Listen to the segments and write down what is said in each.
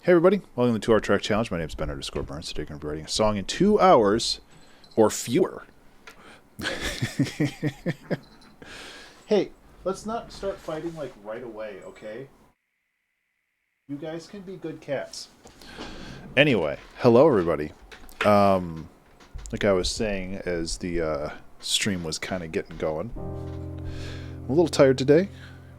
Hey everybody, welcome to the 2 Hour Track Challenge. My name is Ben_Burns. Today I'm going to be writing a song in 2 hours or fewer. Hey, let's not start fighting like right away, okay? You guys can be good cats. Anyway, hello everybody. Like I was saying as the stream was kind of getting going, I'm a little tired today,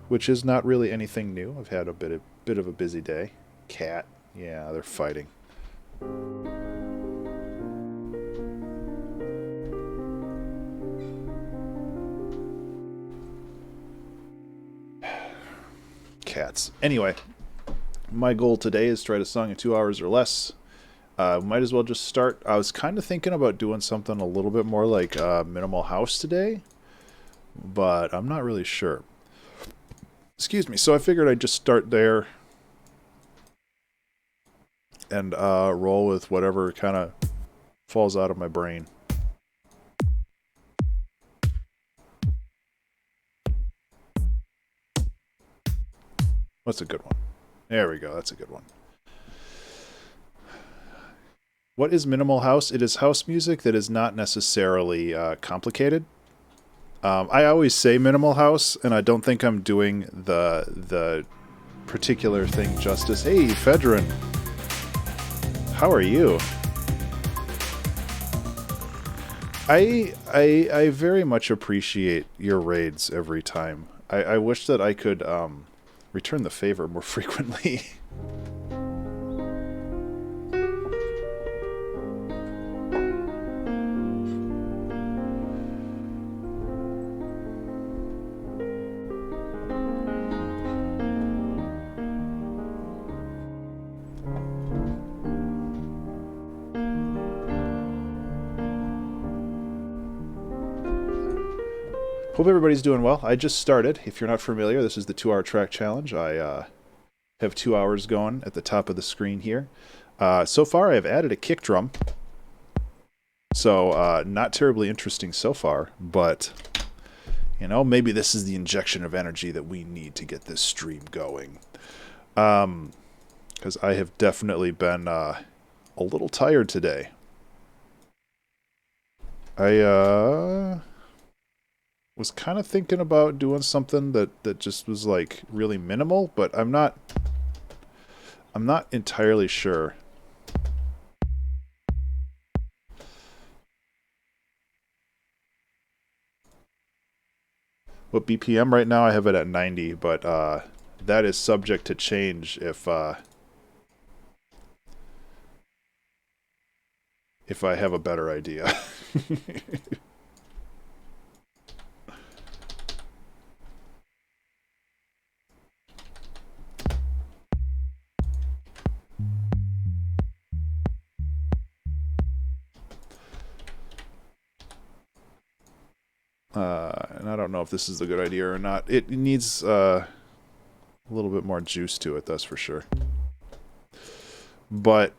which is not really anything new. I've had a bit of a busy day. Cat. Yeah, they're fighting. Cats. Anyway, my goal today is to write a song in 2 hours or less. Might as well just start. I was kind of thinking about doing something a little bit more like minimal house today, but I'm not really sure. Excuse me. So I figured I'd just start there and roll with whatever kind of falls out of my brain. What's a good one? There we go. That's a good one. What is minimal house? It is house music that is not necessarily complicated. I always say minimal house, and I don't think I'm doing the particular thing justice. Hey, Fedrin. How are you? I very much appreciate your raids every time. I wish that I could return the favor more frequently. Hope everybody's doing well. I just started. If you're not familiar, this is the 2 Hour Track Challenge. I have 2 hours going at the top of the screen here. So far, I've added a kick drum. So, not terribly interesting so far, but, you know, maybe this is the injection of energy that we need to get this stream going. Because I have definitely been a little tired today. I was kind of thinking about doing something that just was like really minimal, but I'm not entirely sure. What BPM right now? I have it at 90, but that is subject to change if I have a better idea. And I don't know if this is a good idea or not. It needs a little bit more juice to it, that's for sure. But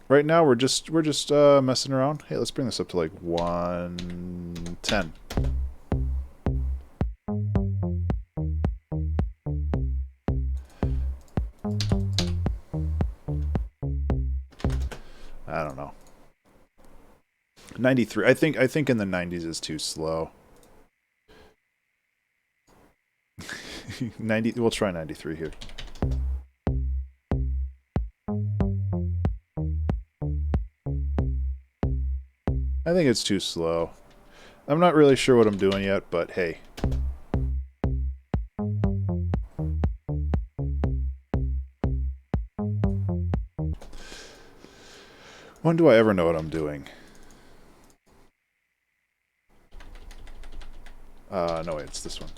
right now we're just messing around. Hey, let's bring this up to like 110. I don't know. 93. I think in the 90s is too slow. 90. We'll try 93 here. I think it's too slow. I'm not really sure what I'm doing yet, but hey. When do I ever know what I'm doing? No, wait, it's this one.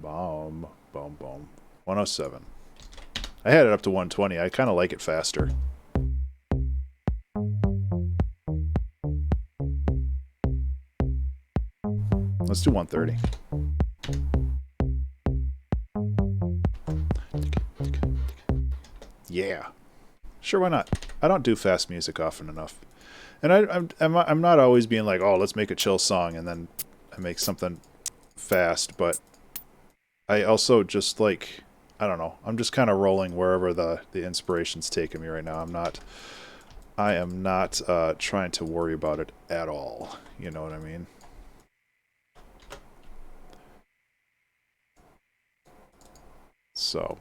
Bomb. 107. I had it up to 120. I kind of like it faster. Let's do 130. Yeah. Sure, why not? I don't do fast music often enough. And I'm not always being like, oh, let's make a chill song, and then I make something fast, but I also just like I don't know. I'm just kind of rolling wherever the inspiration's taking me right now. I am not trying to worry about it at all. You know what I mean? So.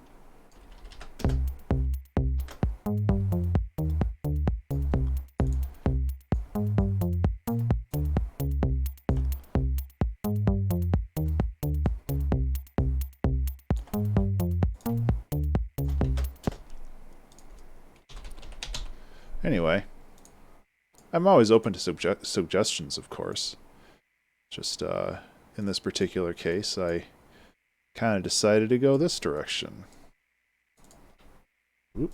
Anyway, I'm always open to suggestions, of course. Just in this particular case, I kind of decided to go this direction. Oop.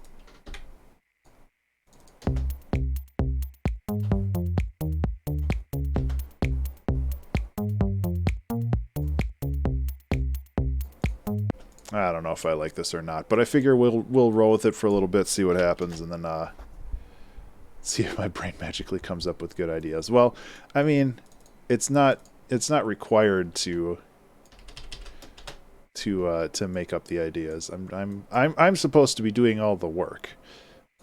I don't know if I like this or not, but I figure we'll roll with it for a little bit, see what happens, and then see if my brain magically comes up with good ideas. Well, I mean, it's not required to make up the ideas. I'm supposed to be doing all the work,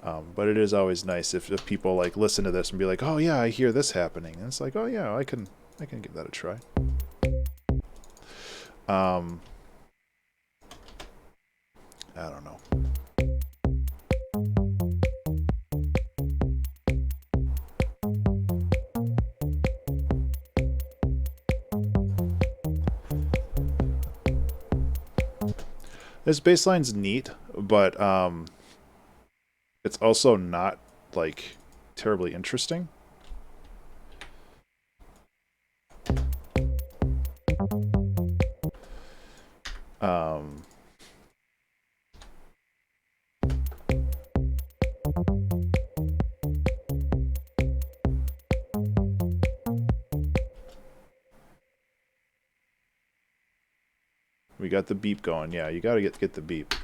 but it is always nice if people like listen to this and be like, oh yeah, I hear this happening, and it's like, oh yeah, I can give that a try. I don't know. This bass line's neat, but it's also not like terribly interesting. We got the beep going. Yeah, you gotta get the beep.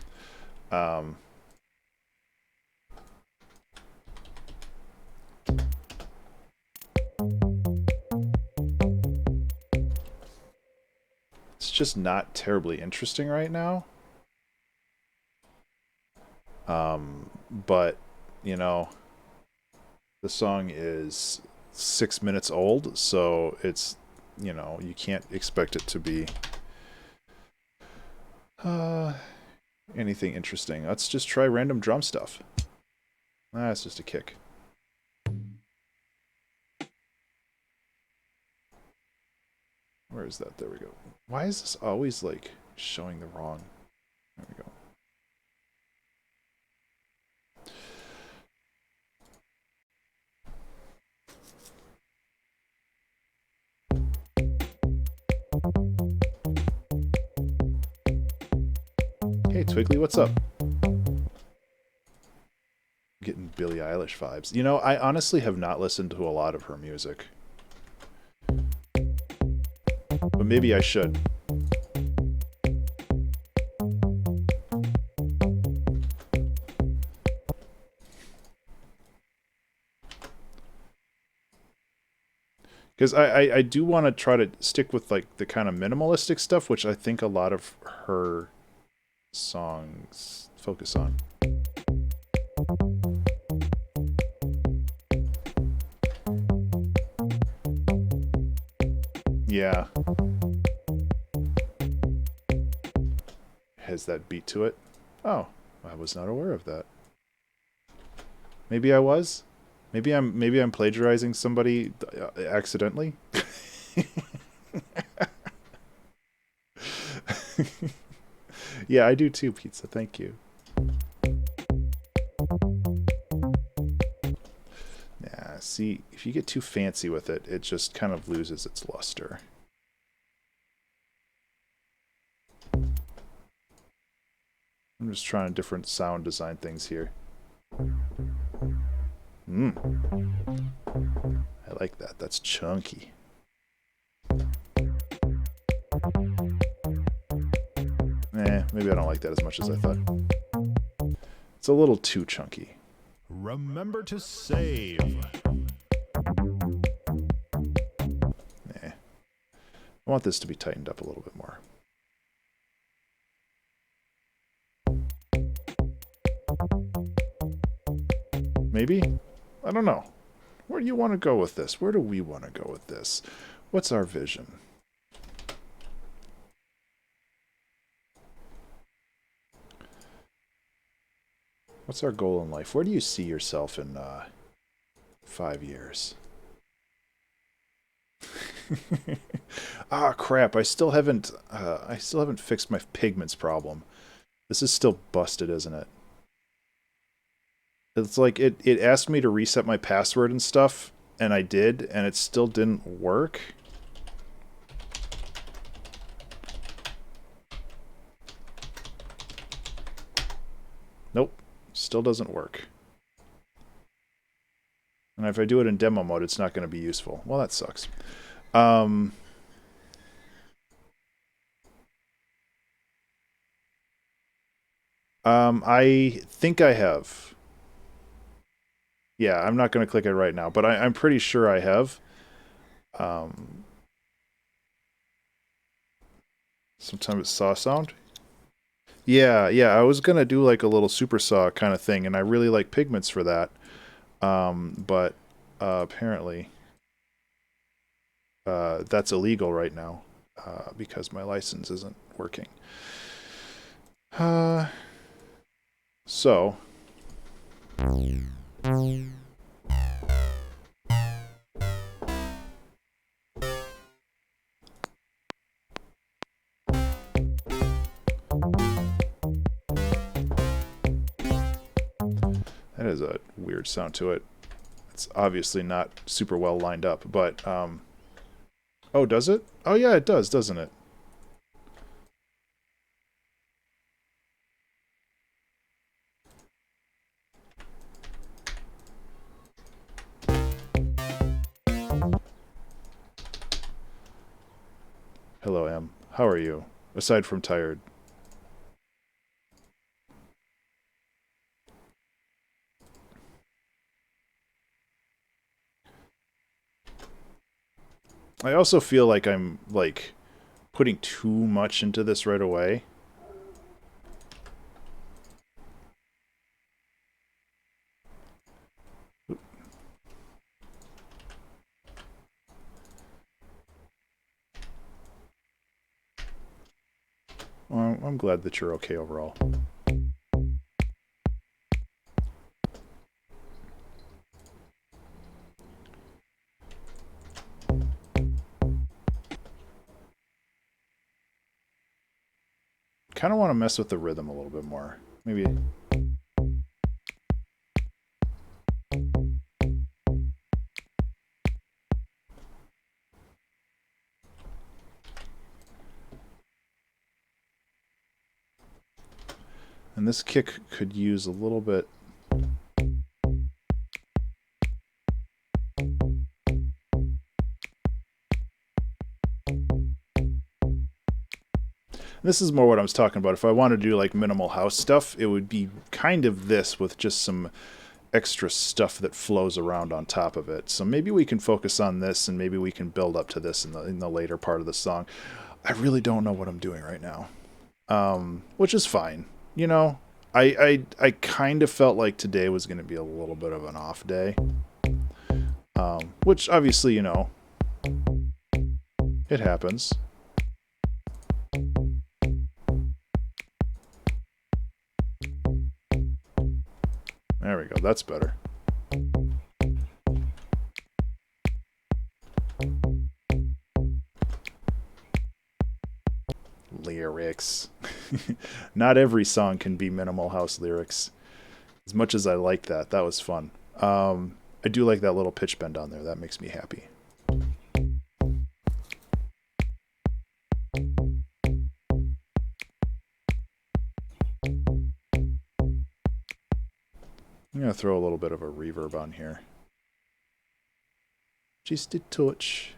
It's just not terribly interesting right now. But, you know, the song is 6 minutes old, so it's, you know, you can't expect it to be anything interesting. Let's just try random drum stuff. It's just a kick. Where is that? There we go. Why is this always, like, showing the wrong... There we go. Hey, Twiggly, what's up? Getting Billie Eilish vibes. You know, I honestly have not listened to a lot of her music. But maybe I should. Because I do want to try to stick with like the kind of minimalistic stuff, which I think a lot of her songs focus on. Yeah. Has that beat to it? Oh, I was not aware of that. Maybe I was? Maybe I'm plagiarizing somebody accidentally? Yeah, I do too, Pizza. Thank you. Yeah, see, if you get too fancy with it, it just kind of loses its luster. I'm just trying different sound design things here. I like that. That's chunky. Maybe I don't like that as much as I thought. It's a little too chunky. Remember to save. I want this to be tightened up a little bit more. Maybe? I don't know. Where do you want to go with this? Where do we want to go with this? What's our vision? What's our goal in life? Where do you see yourself in 5 years? Ah, crap! I still haven't fixed my pigments problem. This is still busted, isn't it? It's like it asked me to reset my password and stuff, and I did, and it still didn't work. Nope, still doesn't work. And if I do it in demo mode, it's not going to be useful. Well, that sucks. I think I have. Yeah, I'm not going to click it right now, but I'm pretty sure I have. Sometimes it's saw sound. Yeah, I was going to do like a little super saw kind of thing, and I really like pigments for that. But apparently that's illegal right now because my license isn't working. So... That is a weird sound to it. It's obviously not super well lined up, but, oh, does it? Oh, yeah, it does, doesn't it? Hello, Em. How are you? Aside from tired. I also feel like I'm, like, putting too much into this right away. Well, I'm glad that you're okay overall. Kind of want to mess with the rhythm a little bit more. Maybe... And this kick could use a little bit... This is more what I was talking about. If I wanted to do like minimal house stuff, it would be kind of this with just some extra stuff that flows around on top of it. So maybe we can focus on this, and maybe we can build up to this in the later part of the song. I really don't know what I'm doing right now, which is fine. You know, I kind of felt like today was going to be a little bit of an off day, which obviously, you know, it happens. There we go. That's better. Lyrics. Not every song can be minimal house lyrics. As much as I like that, that was fun. I do like that little pitch bend on there. That makes me happy. I'm going to throw a little bit of a reverb on here. Just a touch.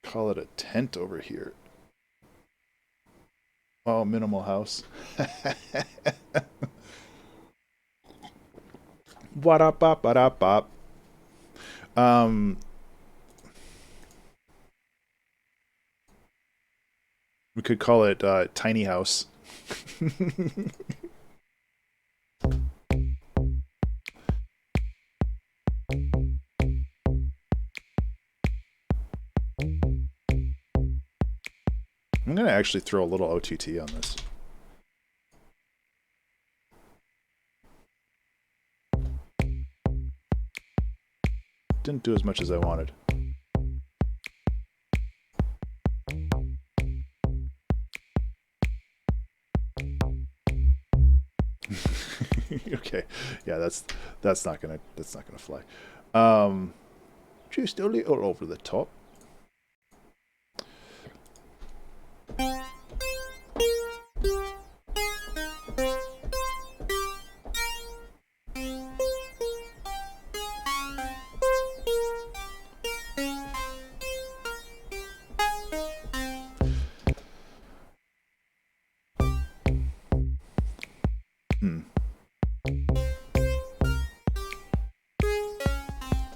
Call it a tent over here. Oh, minimal house. What up, bop, what up, bop. We could call it Tiny House. I'm going to actually throw a little OTT on this. Didn't do as much as I wanted. Okay, yeah, that's not gonna fly. Just a little over the top.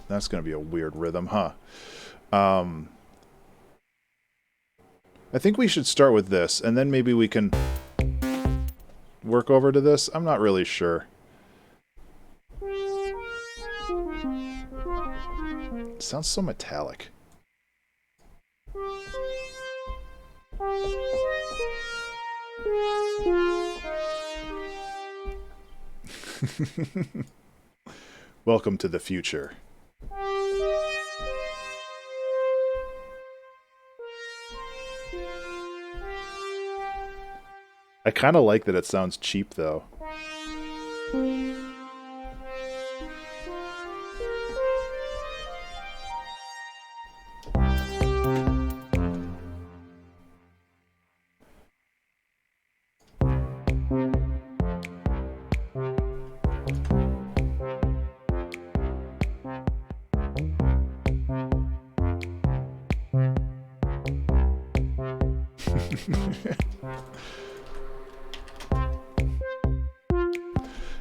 That's going to be a weird rhythm, huh? I think we should start with this, and then maybe we can work over to this. I'm not really sure. It sounds so metallic. Welcome to the future. I kind of like that it sounds cheap, though.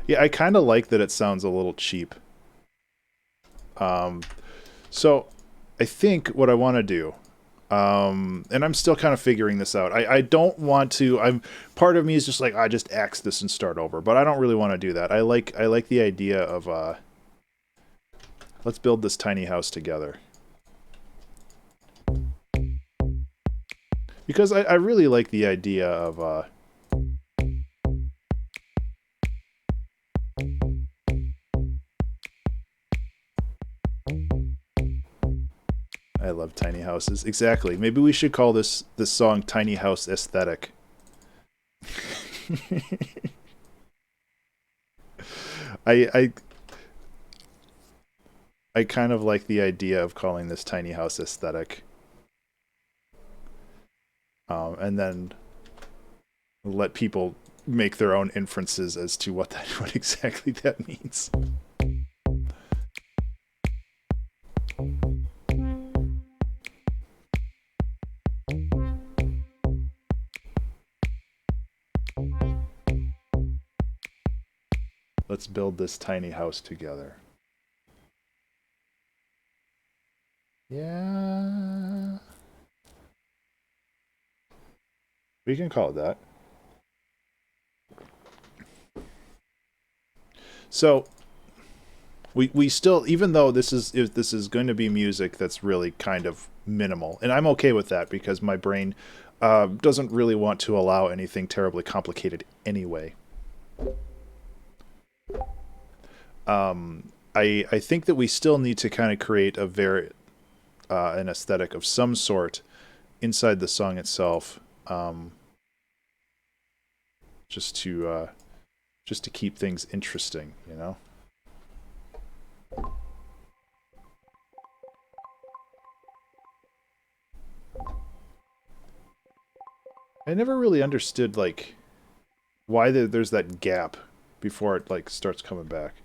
Yeah, I kind of like that it sounds a little cheap. So I think what I want to do, and I'm still kind of figuring this out. I don't want to. Part of me is just like I just axe this and start over, but I don't really want to do that. I like the idea of let's build this tiny house together. Because I really like the idea of I love tiny houses. Exactly. Maybe we should call this song Tiny House Aesthetic. I kind of like the idea of calling this Tiny House Aesthetic. And then let people make their own inferences as to what exactly that means. Let's build this tiny house together. Yeah. We can call it that. So we still, even though this is going to be music that's really kind of minimal, and I'm okay with that because my brain doesn't really want to allow anything terribly complicated anyway. I think that we still need to kind of create an aesthetic of some sort inside the song itself, just to keep things interesting, you know. I never really understood like why there's that gap before it like starts coming back.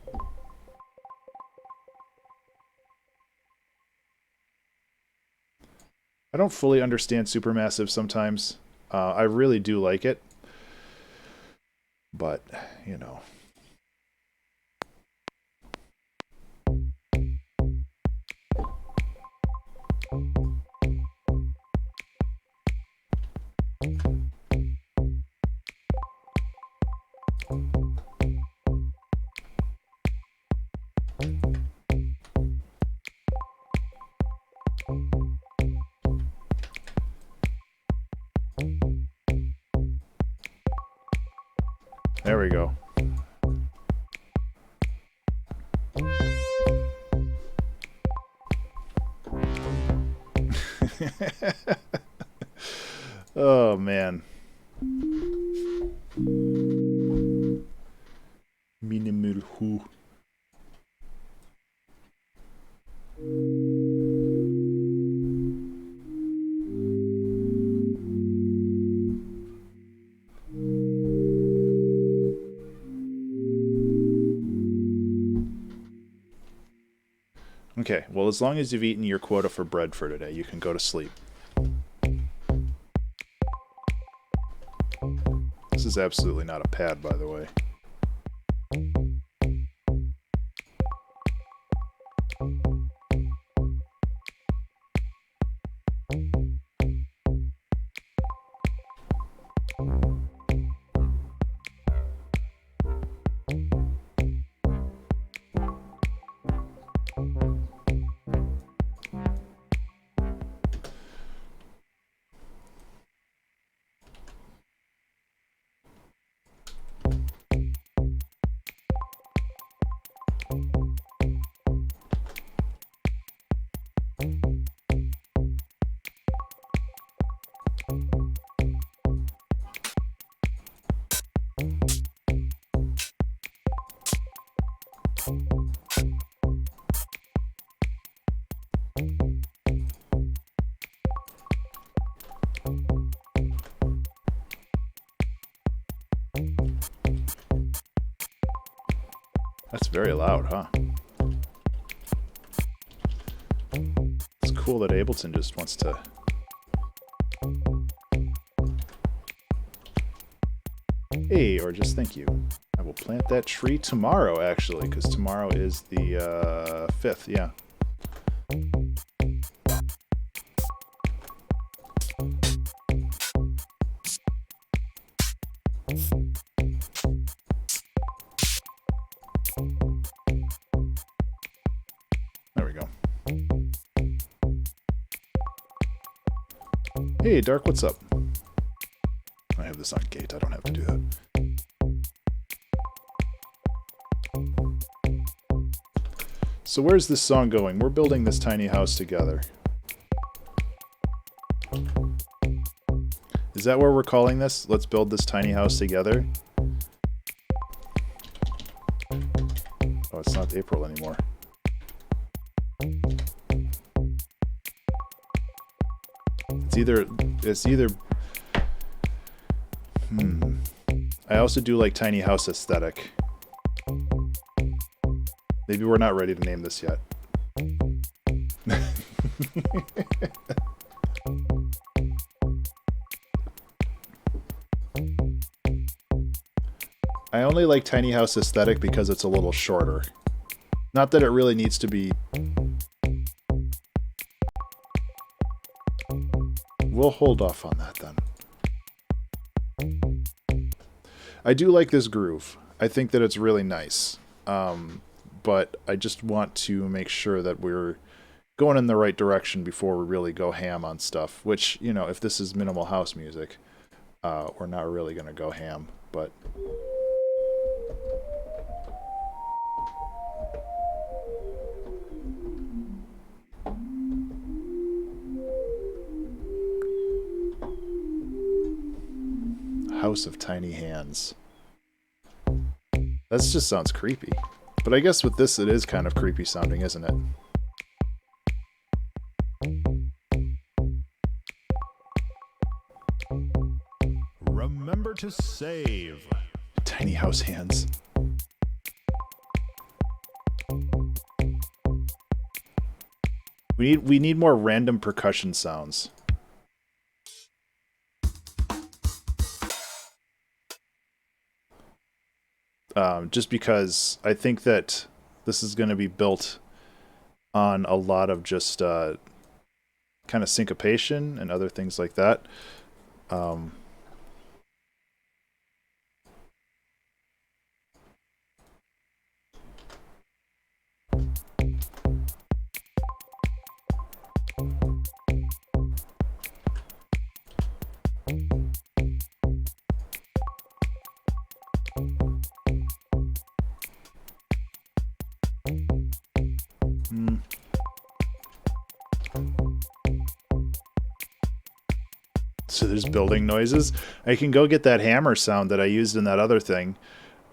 I don't fully understand Supermassive sometimes. I really do like it, But, you know. There we go. Oh, man. Minimal who. Okay, well, as long as you've eaten your quota for bread for today, you can go to sleep. This is absolutely not a pad, by the way. That's very loud, huh? It's cool that Ableton just wants to... Hey, or just thank you. I will plant that tree tomorrow, actually, because tomorrow is the 5th, yeah. There we go. Hey, Dark, what's up? I have this on gate. I don't have to do that. So where's this song going? We're building this tiny house together. Is that where we're calling this? Let's build this tiny house together? Oh, it's not April anymore. It's either I also do like tiny house aesthetic. Maybe we're not ready to name this yet. I only like tiny house aesthetic because it's a little shorter. Not that it really needs to be... We'll hold off on that then. I do like this groove. I think that it's really nice. But I just want to make sure that we're going in the right direction before we really go ham on stuff. Which, you know, if this is minimal house music, we're not really going to go ham. But... House of Tiny Hands. That just sounds creepy. But I guess with this it is kind of creepy sounding, isn't it? Remember to save. Tiny house hands. We need more random percussion sounds. just because I think that this is going to be built on a lot of just kind of syncopation and other things like that. So there's building noises. I can go get that hammer sound that I used in that other thing,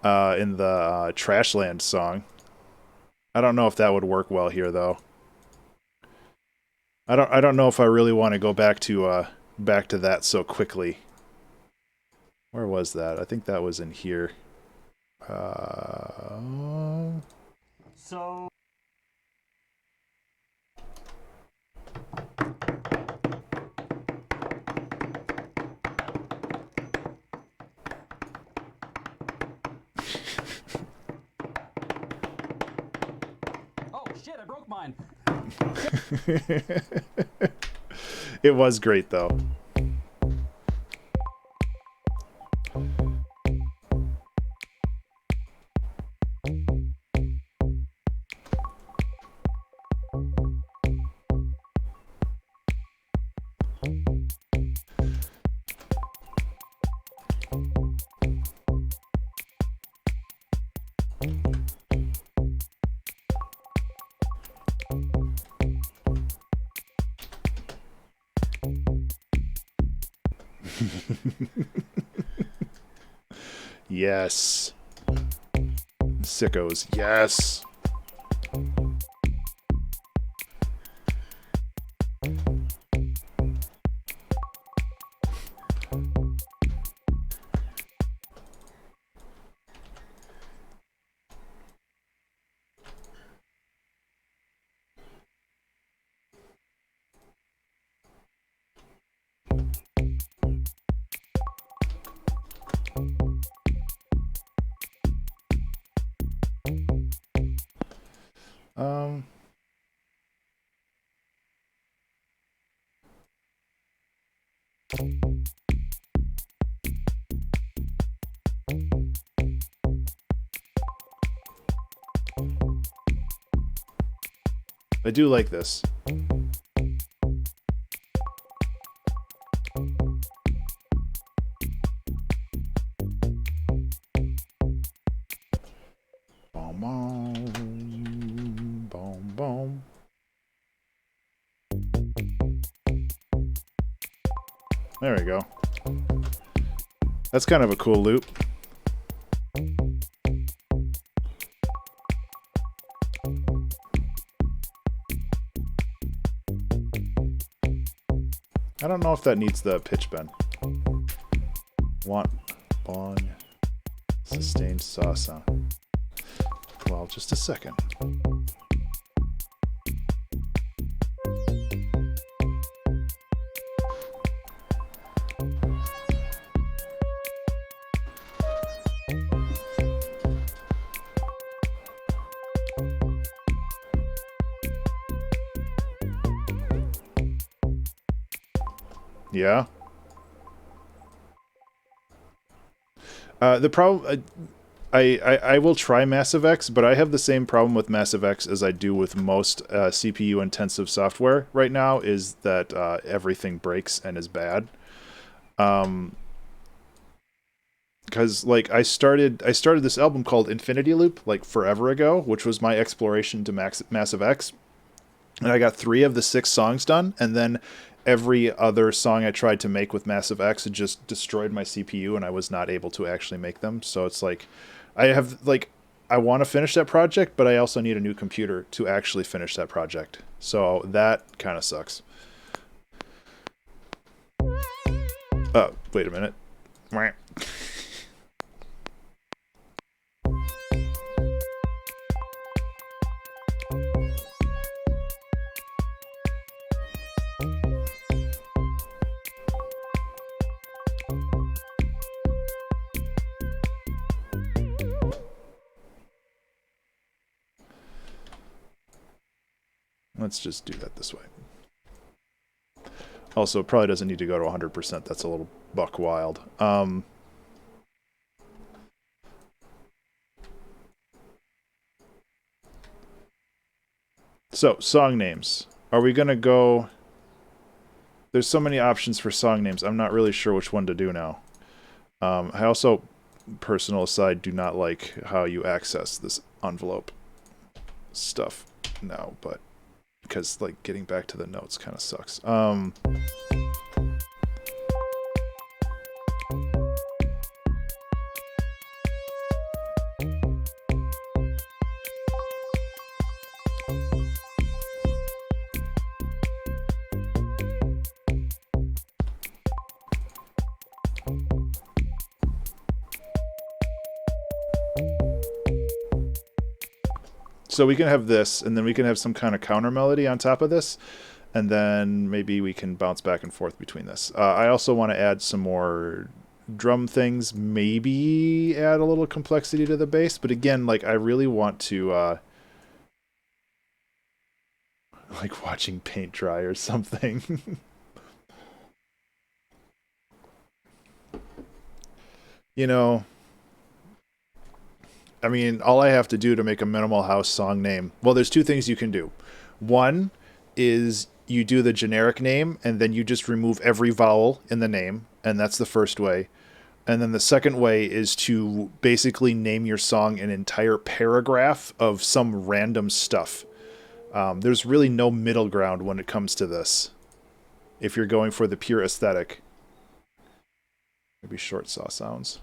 in the Trashland song. I don't know if that would work well here though. I don't know if I really want to go back to that so quickly. Where was that? I think that was in here. So oh shit, I broke mine. It was great though. Yes. Sickos. Yes. I do like this. Boom, boom, boom, boom. There we go. That's kind of a cool loop. I don't know if that needs the pitch bend. Want, bong, sustained saw sound. Well, just a second. Yeah. The problem, I will try Massive X, but I have the same problem with Massive X as I do with most CPU intensive software right now, is that everything breaks and is bad. Because like I started this album called Infinity Loop like forever ago, which was my exploration to Massive X, and I got 3 of the 6 songs done, and then every other song I tried to make with Massive X had just destroyed my CPU, and I was not able to actually make them. So it's like, I want to finish that project, but I also need a new computer to actually finish that project. So that kind of sucks. Oh, wait a minute. Let's just do that this way. Also, it probably doesn't need to go to 100%. That's a little buck wild. So, song names. Are we going to go... There's so many options for song names. I'm not really sure which one to do now. I also, personal aside, do not like how you access this envelope stuff now, but because like getting back to the notes kind of sucks. So we can have this, and then we can have some kind of counter melody on top of this, and then maybe we can bounce back and forth between this. I also want to add some more drum things, maybe add a little complexity to the bass, but again, like I really want to like watching paint dry or something. You know, I mean, all I have to do to make a minimal house song name, well, there's two things you can do. One is you do the generic name, and then you just remove every vowel in the name, and that's the first way. And then the second way is to basically name your song an entire paragraph of some random stuff. There's really no middle ground when it comes to this, if you're going for the pure aesthetic. Maybe short saw sounds.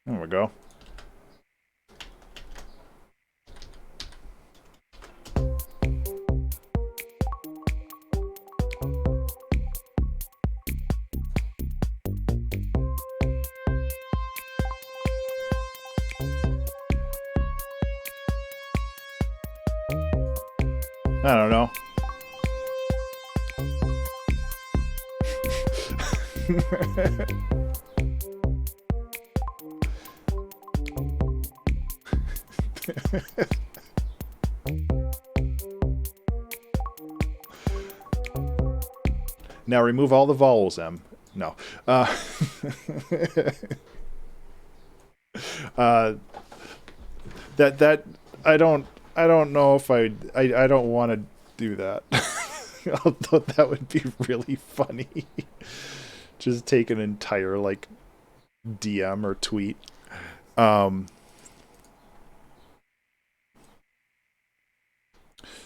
There we go. I don't know. Now remove all the vowels, M. No. That I don't know if I don't want to do that. Although that would be really funny. Just take an entire like DM or tweet.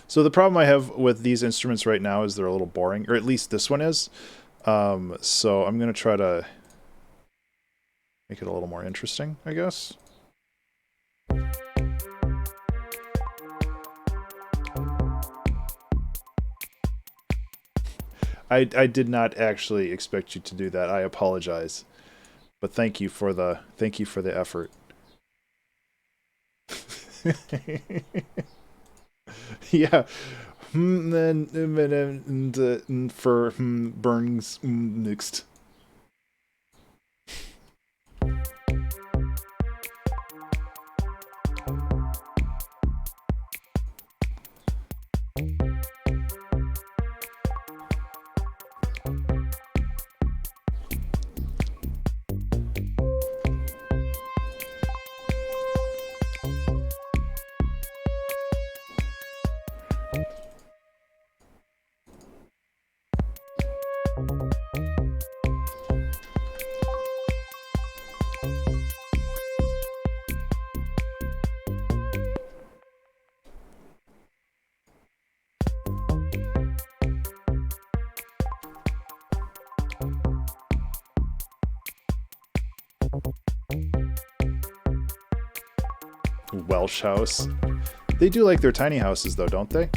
So the problem I have with these instruments right now is they're a little boring, or at least this one is. So I'm going to try to make it a little more interesting, I guess. I did not actually expect you to do that. I apologize. But thank you for the effort. Yeah. For Burns next. Welsh house. They do like their tiny houses though, don't they?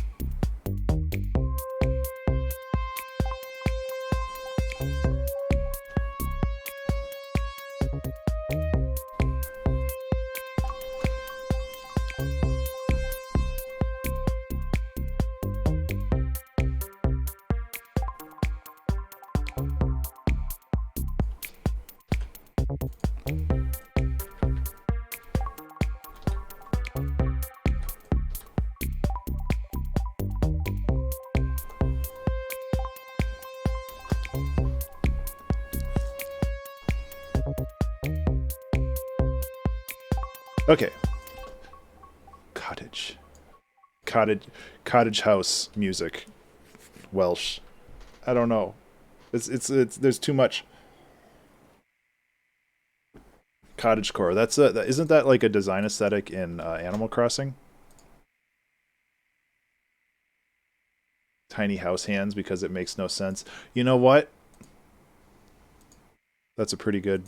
Okay. Cottage house music. Welsh. I don't know. It's there's too much. Cottagecore. Isn't that like a design aesthetic in Animal Crossing? Tiny house hands because it makes no sense. You know what? That's a pretty good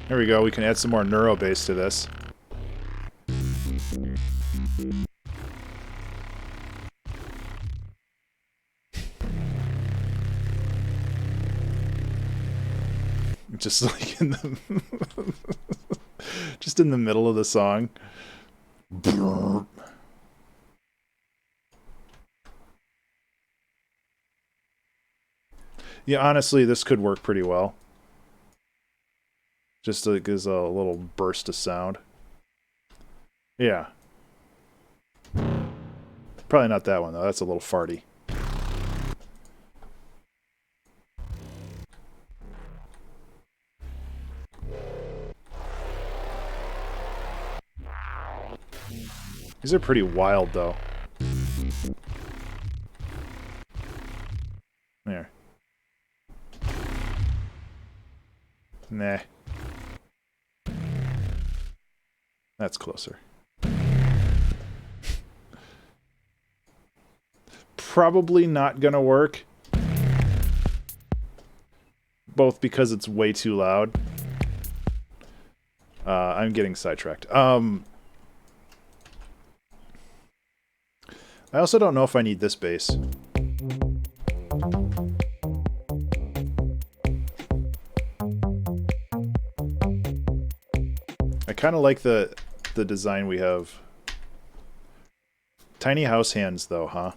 there we go. We can add some more neuro bass to this. Just like in the just in the middle of the song. Yeah, honestly, this could work pretty well. Just like as a little burst of sound. Yeah. Probably not that one, though. That's a little farty. These are pretty wild, though. There. Nah. That's closer. Probably not gonna work. Both because it's way too loud. I'm getting sidetracked. I also don't know if I need this bass. I kind of like the design we have. Tiny house hands, though, huh?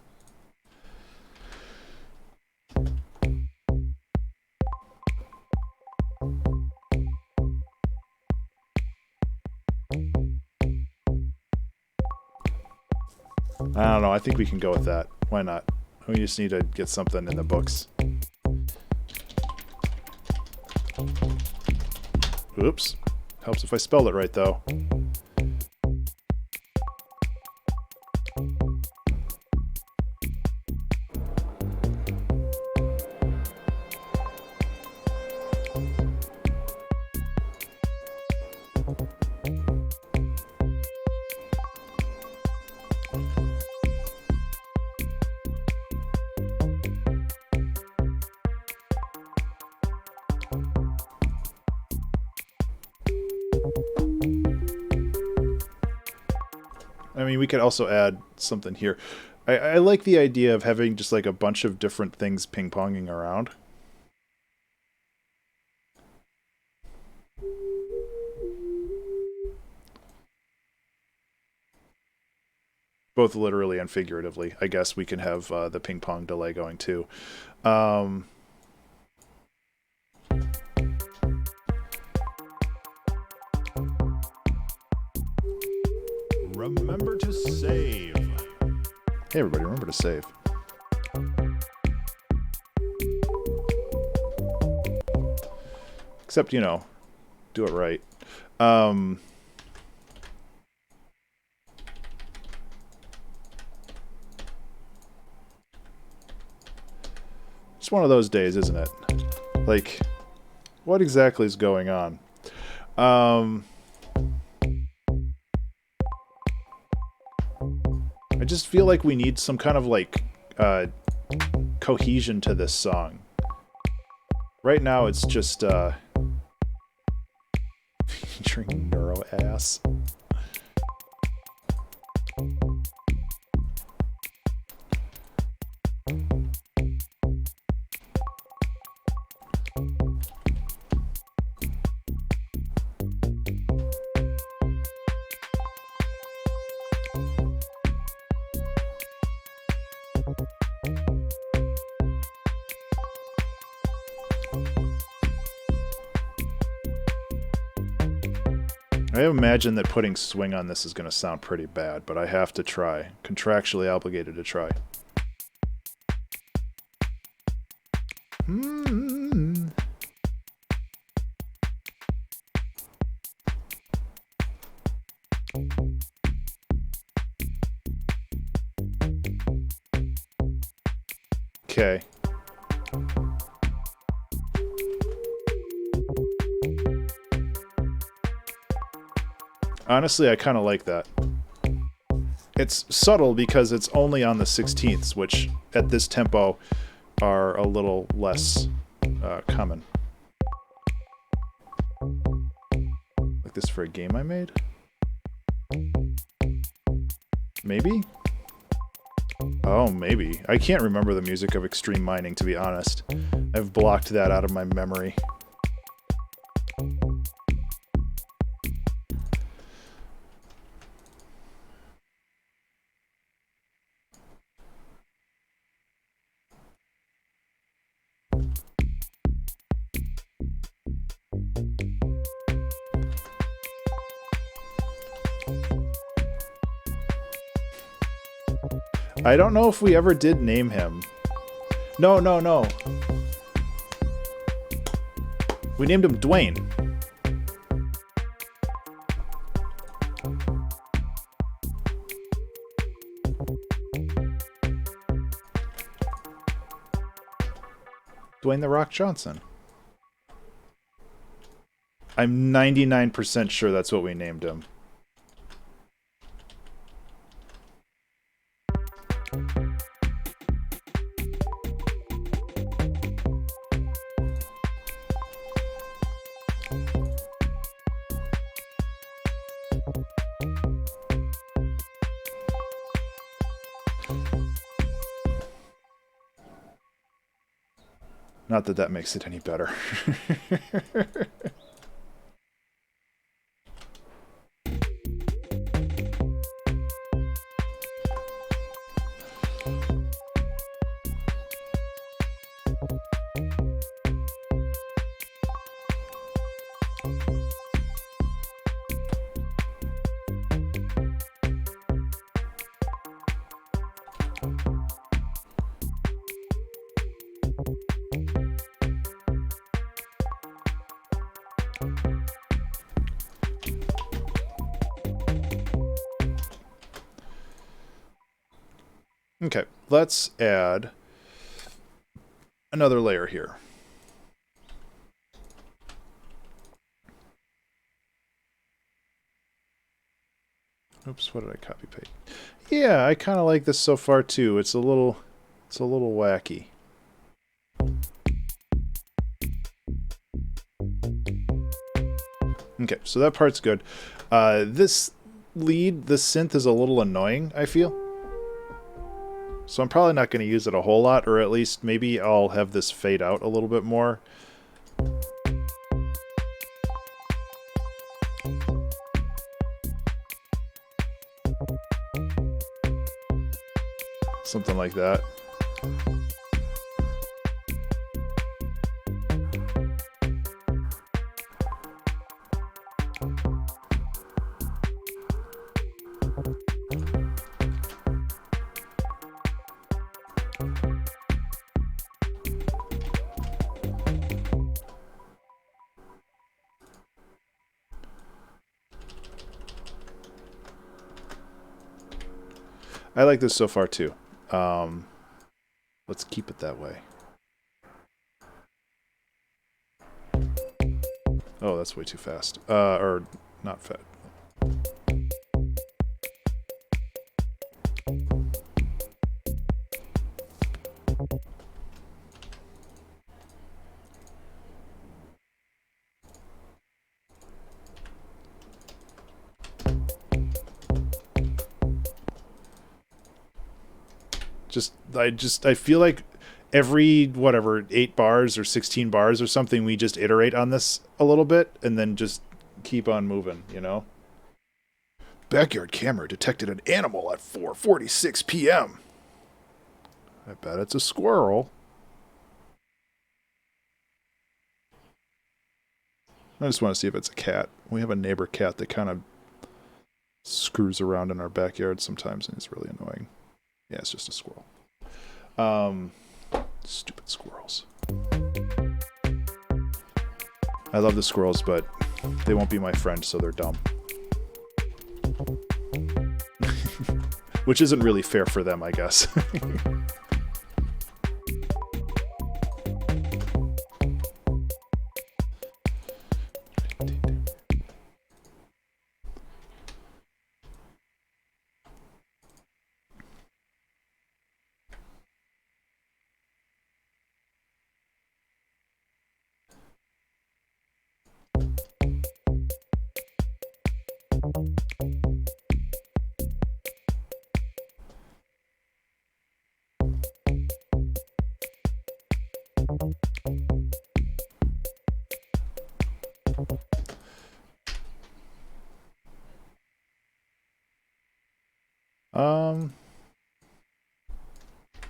I don't know. I think we can go with that. Why not? We just need to get something in the books. Oops. Helps if I spelled it right, though. I mean, we could also add something here. I like the idea of having just like a bunch of different things ping-ponging around. Both literally and figuratively. I guess we can have the ping-pong delay going too. Remember to save. Hey everybody, remember to save. Except, you know, do it right. It's one of those days, isn't it? Like, what exactly is going on? I just feel like we need some kind of like cohesion to this song. Right now it's just Featuring neuro ass. I imagine that putting swing on this is going to sound pretty bad, but I have to try. Contractually obligated to try. Okay. Honestly, I kind of like that. It's subtle because it's only on the 16ths, which at this tempo are a little less common. Like this for a game I made? Maybe? Oh, maybe. I can't remember the music of Extreme Mining, to be honest. I've blocked that out of my memory. I don't know if we ever did name him. No. We named him Dwayne. Dwayne "The Rock" Johnson. I'm 99% sure that's what we named him. Not that that makes it any better. Okay, let's add another layer here. Oops, what did I copy paste? Yeah, I kind of like this so far too. It's a little wacky. Okay, so that part's good. This lead, this synth is a little annoying, I feel. So I'm probably not going to use it a whole lot, or at least maybe I'll have this fade out a little bit more. Something like that. I like this so far too. Let's keep it that way. Oh, that's way too fast. Or not fast. I feel like every, whatever, 8 bars or 16 bars or something, we just iterate on this a little bit and then just keep on moving, you know? Backyard camera detected an animal at 4:46 p.m. I bet it's a squirrel. I just want to see if it's a cat. We have a neighbor cat that kind of screws around in our backyard sometimes, and it's really annoying. Yeah, it's just a squirrel. Stupid squirrels. I love the squirrels, but they won't be my friend, so they're dumb. Which isn't really fair for them, I guess.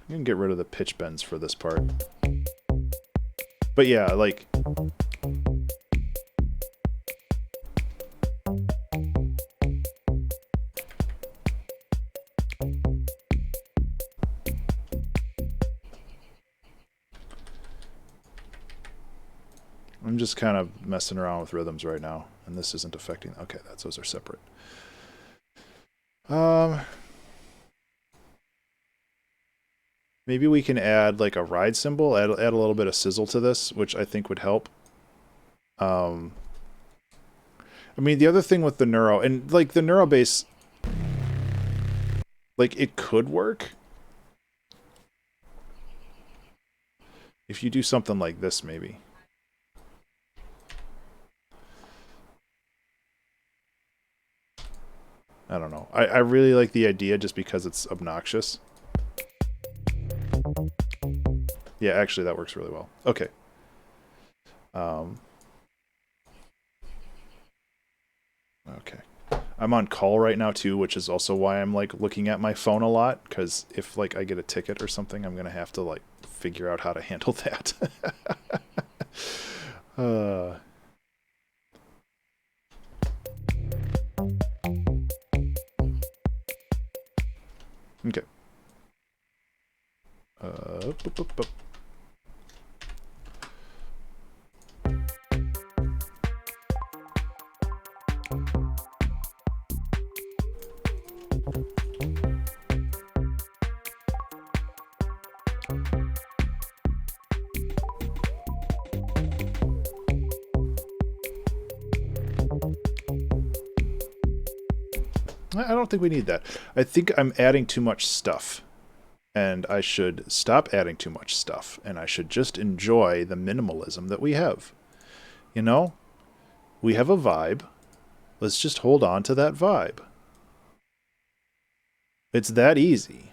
You can get rid of the pitch bends for this part. But yeah, like... I'm just kind of messing around with rhythms right now, and this isn't affecting... Okay, those are separate. Maybe we can add like a ride cymbal, add a little bit of sizzle to this, which I think would help. I mean, the other thing with the neuro, and like the neuro bass, like it could work if you do something like this, maybe. I don't know. I really like the idea just because it's obnoxious. Yeah, actually, that works really well. Okay. Okay. I'm on call right now, too, which is also why I'm, like, looking at my phone a lot, because if, like, I get a ticket or something, I'm going to have to, like, figure out how to handle that. Okay. Boop, boop, boop. I don't think we need that. I think I'm adding too much stuff. And I should stop adding too much stuff. And I should just enjoy the minimalism that we have. You know? We have a vibe. Let's just hold on to that vibe. It's that easy.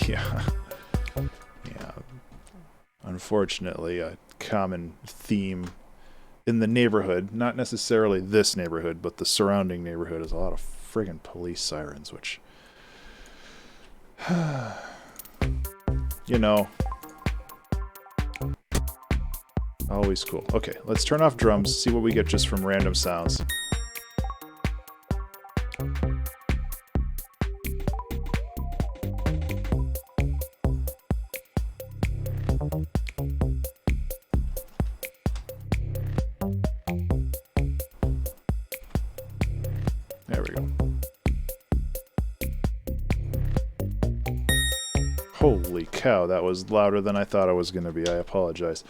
Yeah. Yeah. Unfortunately, a common theme in the neighborhood, not necessarily this neighborhood, but the surrounding neighborhood, is a lot of friggin' police sirens, which... you know... always cool. Okay, let's turn off drums, see what we get just from random sounds. There we go. Holy cow, that was louder than I thought it was going to be. I apologize.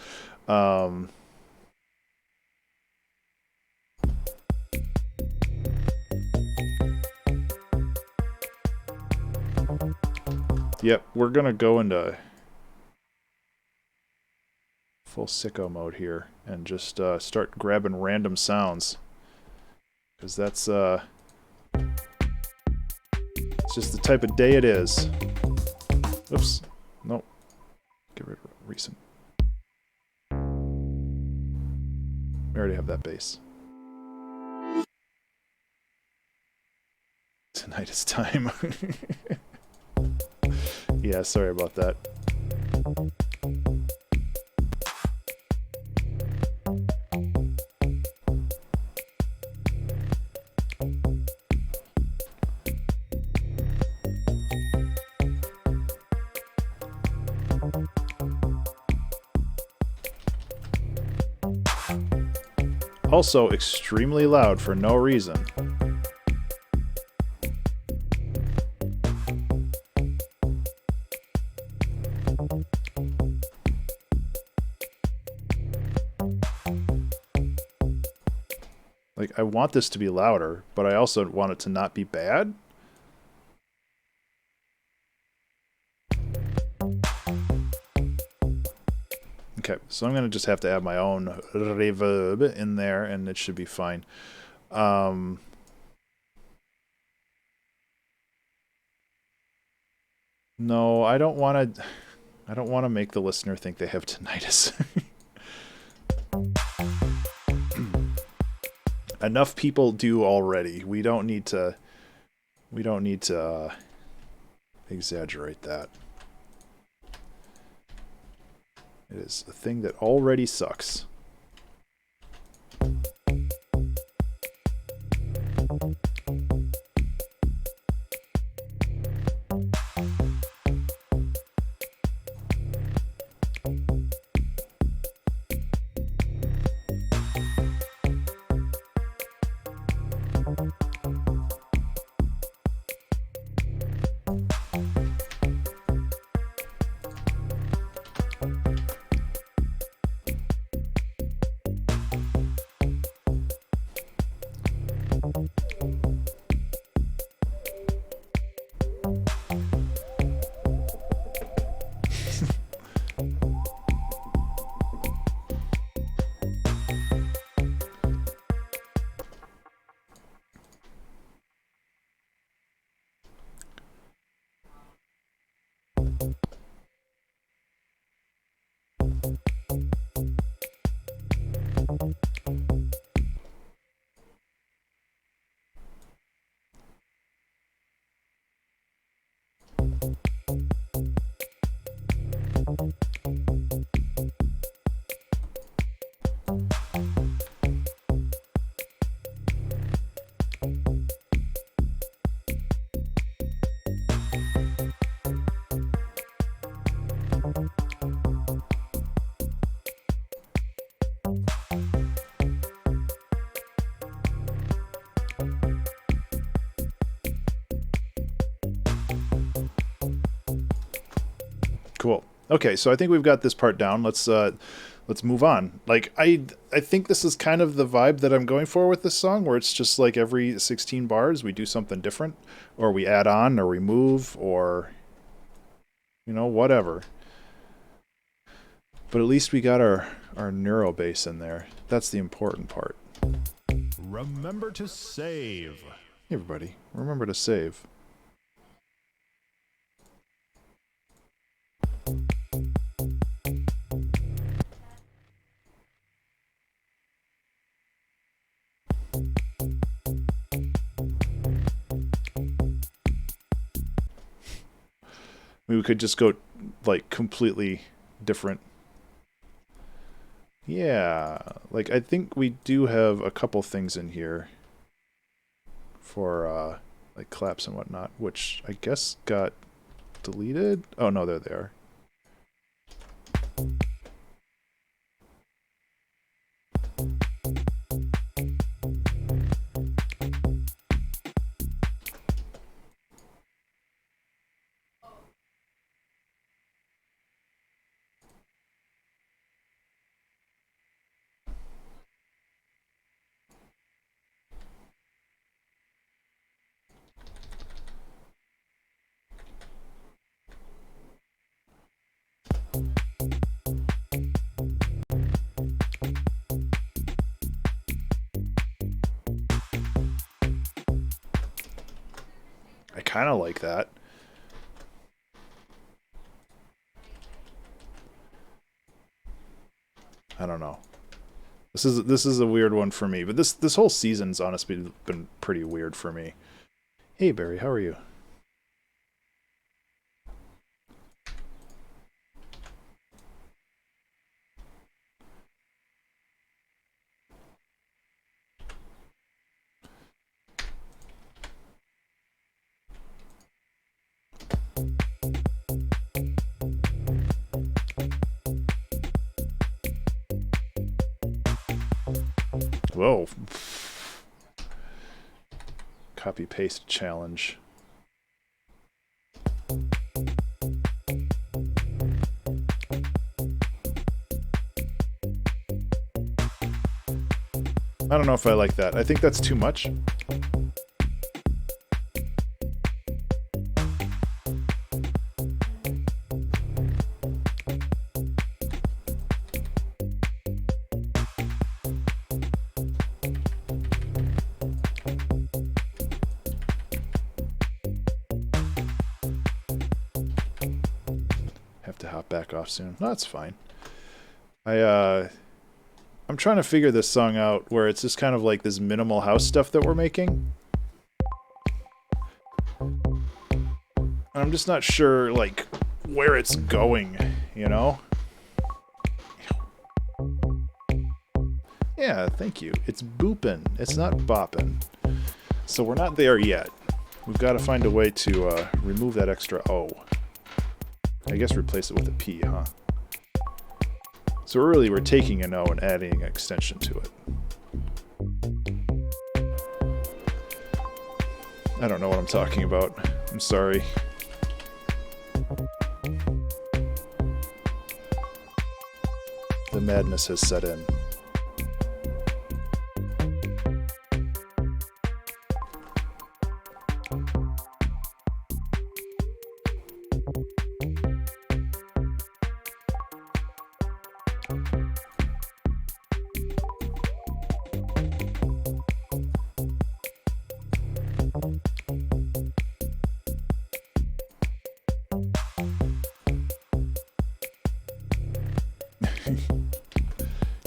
Yep, we're going to go into full sicko mode here and just start grabbing random sounds. Because that's, it's just the type of day it is. Oops. Nope. Get rid of recent. We already have that bass. Tonight is time. Yeah, sorry about that. Also extremely loud for no reason. Like, I want this to be louder, but I also want it to not be bad. Okay, so I'm going to just have to add my own reverb in there, and it should be fine. No, I don't want to make the listener think they have tinnitus. Enough people do already. We don't need to exaggerate that. It is a thing that already sucks. Cool. Okay, so I think we've got this part down. Let's move on. Like I think this is kind of the vibe that I'm going for with this song, where it's just like every 16 bars we do something different, or we add on or remove, or whatever. But at least we got our neuro bass in there. That's the important part. Remember to save. Hey everybody, remember to save. We could just go like completely different. Yeah, like I think we do have a couple things in here for like claps and whatnot, which I guess got deleted. Oh no, there they are. kind of like that. I don't know. This is a weird one for me, but this whole season's honestly been pretty weird for me. Hey Barry, how are you? Whoa. Copy paste challenge. I don't know if I like that. I think that's too much. Have to hop back off soon. No, that's fine. I'm trying to figure this song out where it's just kind of like this minimal house stuff that we're making. And I'm just not sure, like, where it's going, you know? Yeah, thank you. It's boopin'. It's not boppin'. So we're not there yet. We've got to find a way to remove that extra O. I guess replace it with a P, huh? So really, we're taking an O and adding an extension to it. I don't know what I'm talking about. I'm sorry. The madness has set in.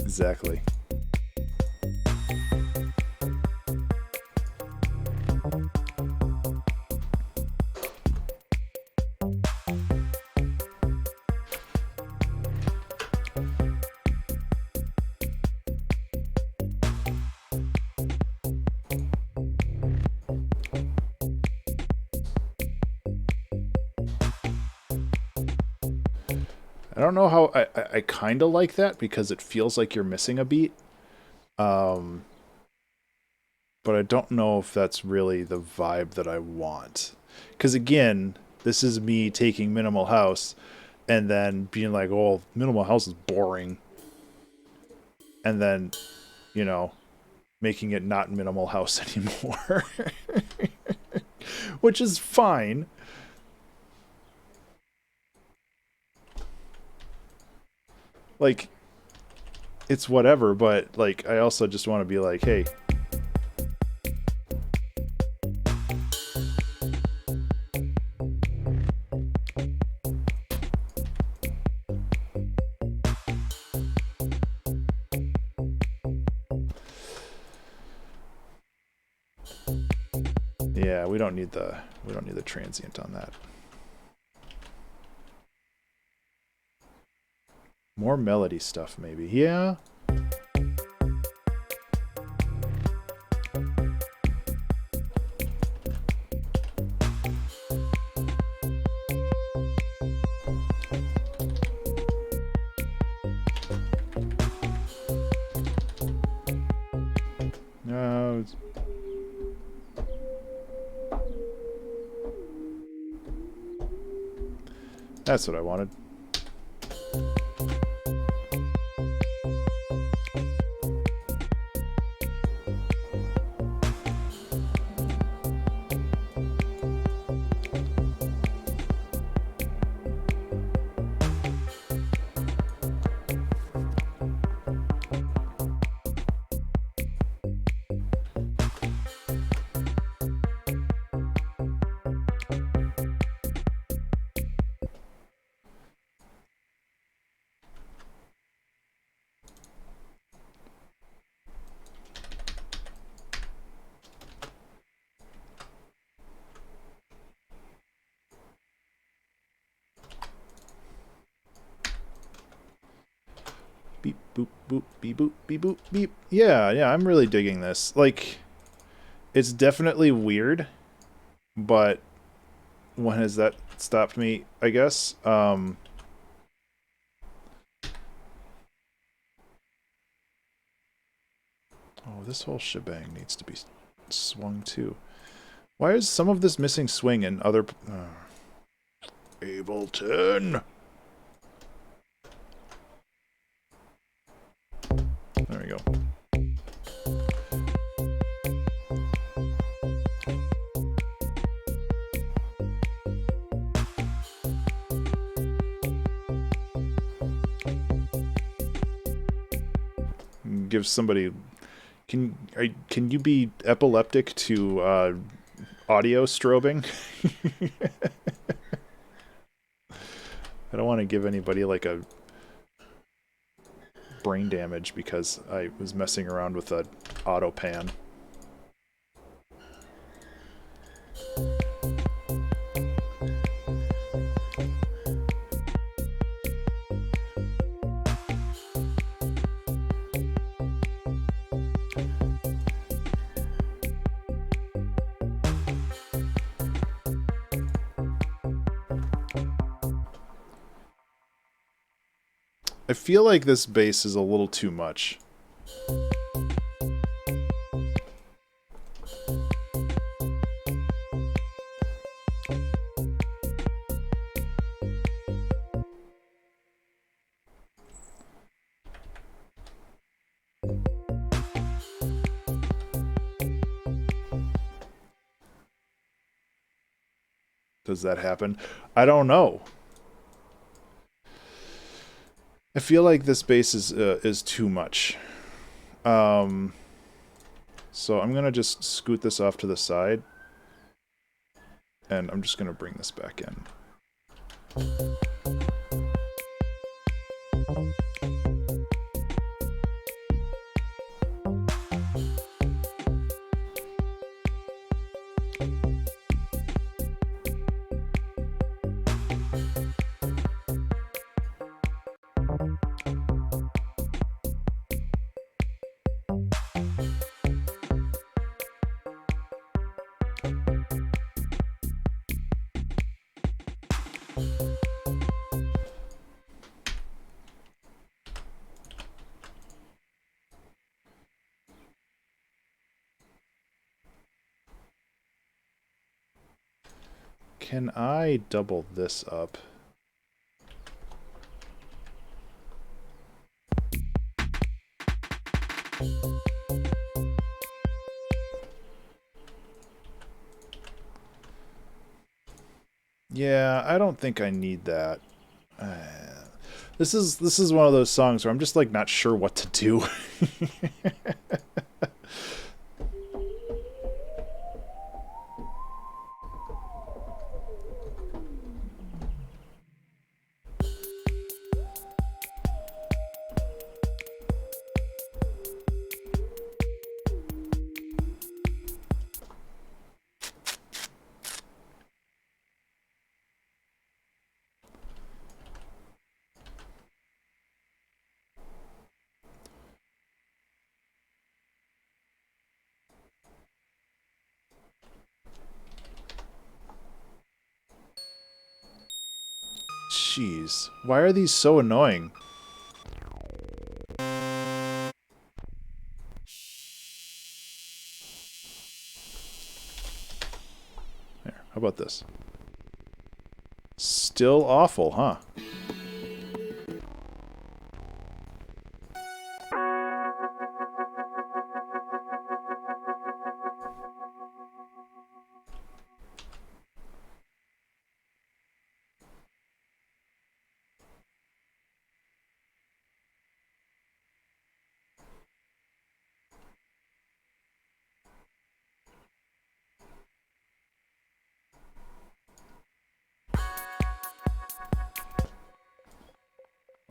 Exactly. I don't know how I kind of like that because it feels like you're missing a beat. But I don't know if that's really the vibe that I want. Because again, this is me taking Minimal House and then being like, oh, Minimal House is boring. And then, you know, making it not Minimal House anymore. Which is fine. Like, it's whatever, but, like, I also just want to be like, hey. Yeah, we don't need the transient on that. More melody stuff, maybe. Yeah. No. That's what I wanted. Beep, boop, boop, beep, boop, beep, boop, beep. Yeah, yeah, I'm really digging this. Like, it's definitely weird, but when has that stopped me, I guess? Oh, this whole shebang needs to be swung too. Why is some of this missing swing and other... Ableton! There we go. Give somebody... Can you be epileptic to audio strobing? I don't want to give anybody like a brain damage because I was messing around with a auto pan. I feel like this bass is a little too much. Does that happen? I don't know. I feel like this bass is too much. So I'm gonna just scoot this off to the side, and I'm just gonna bring this back in. Can I double this up? Yeah, I don't think I need that. This is one of those songs where I'm just like not sure what to do. Jeez, why are these so annoying? There, how about this? Still awful, huh?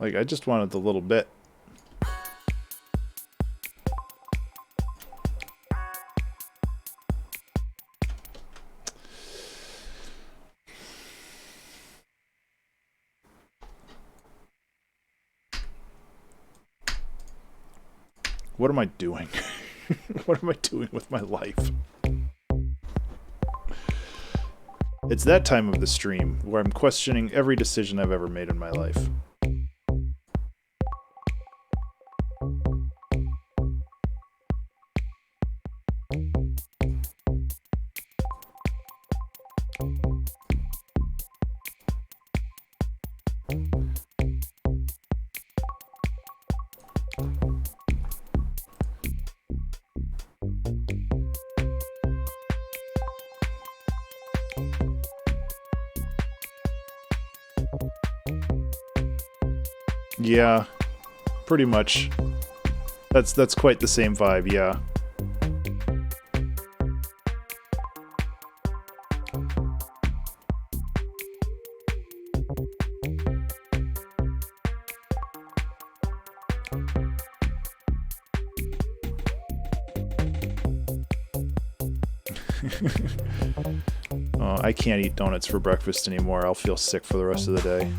Like, I just wanted the little bit. What am I doing? What am I doing with my life? It's that time of the stream where I'm questioning every decision I've ever made in my life. Yeah, pretty much. That's quite the same vibe, yeah. I can't eat donuts for breakfast anymore. I'll feel sick for the rest of the day.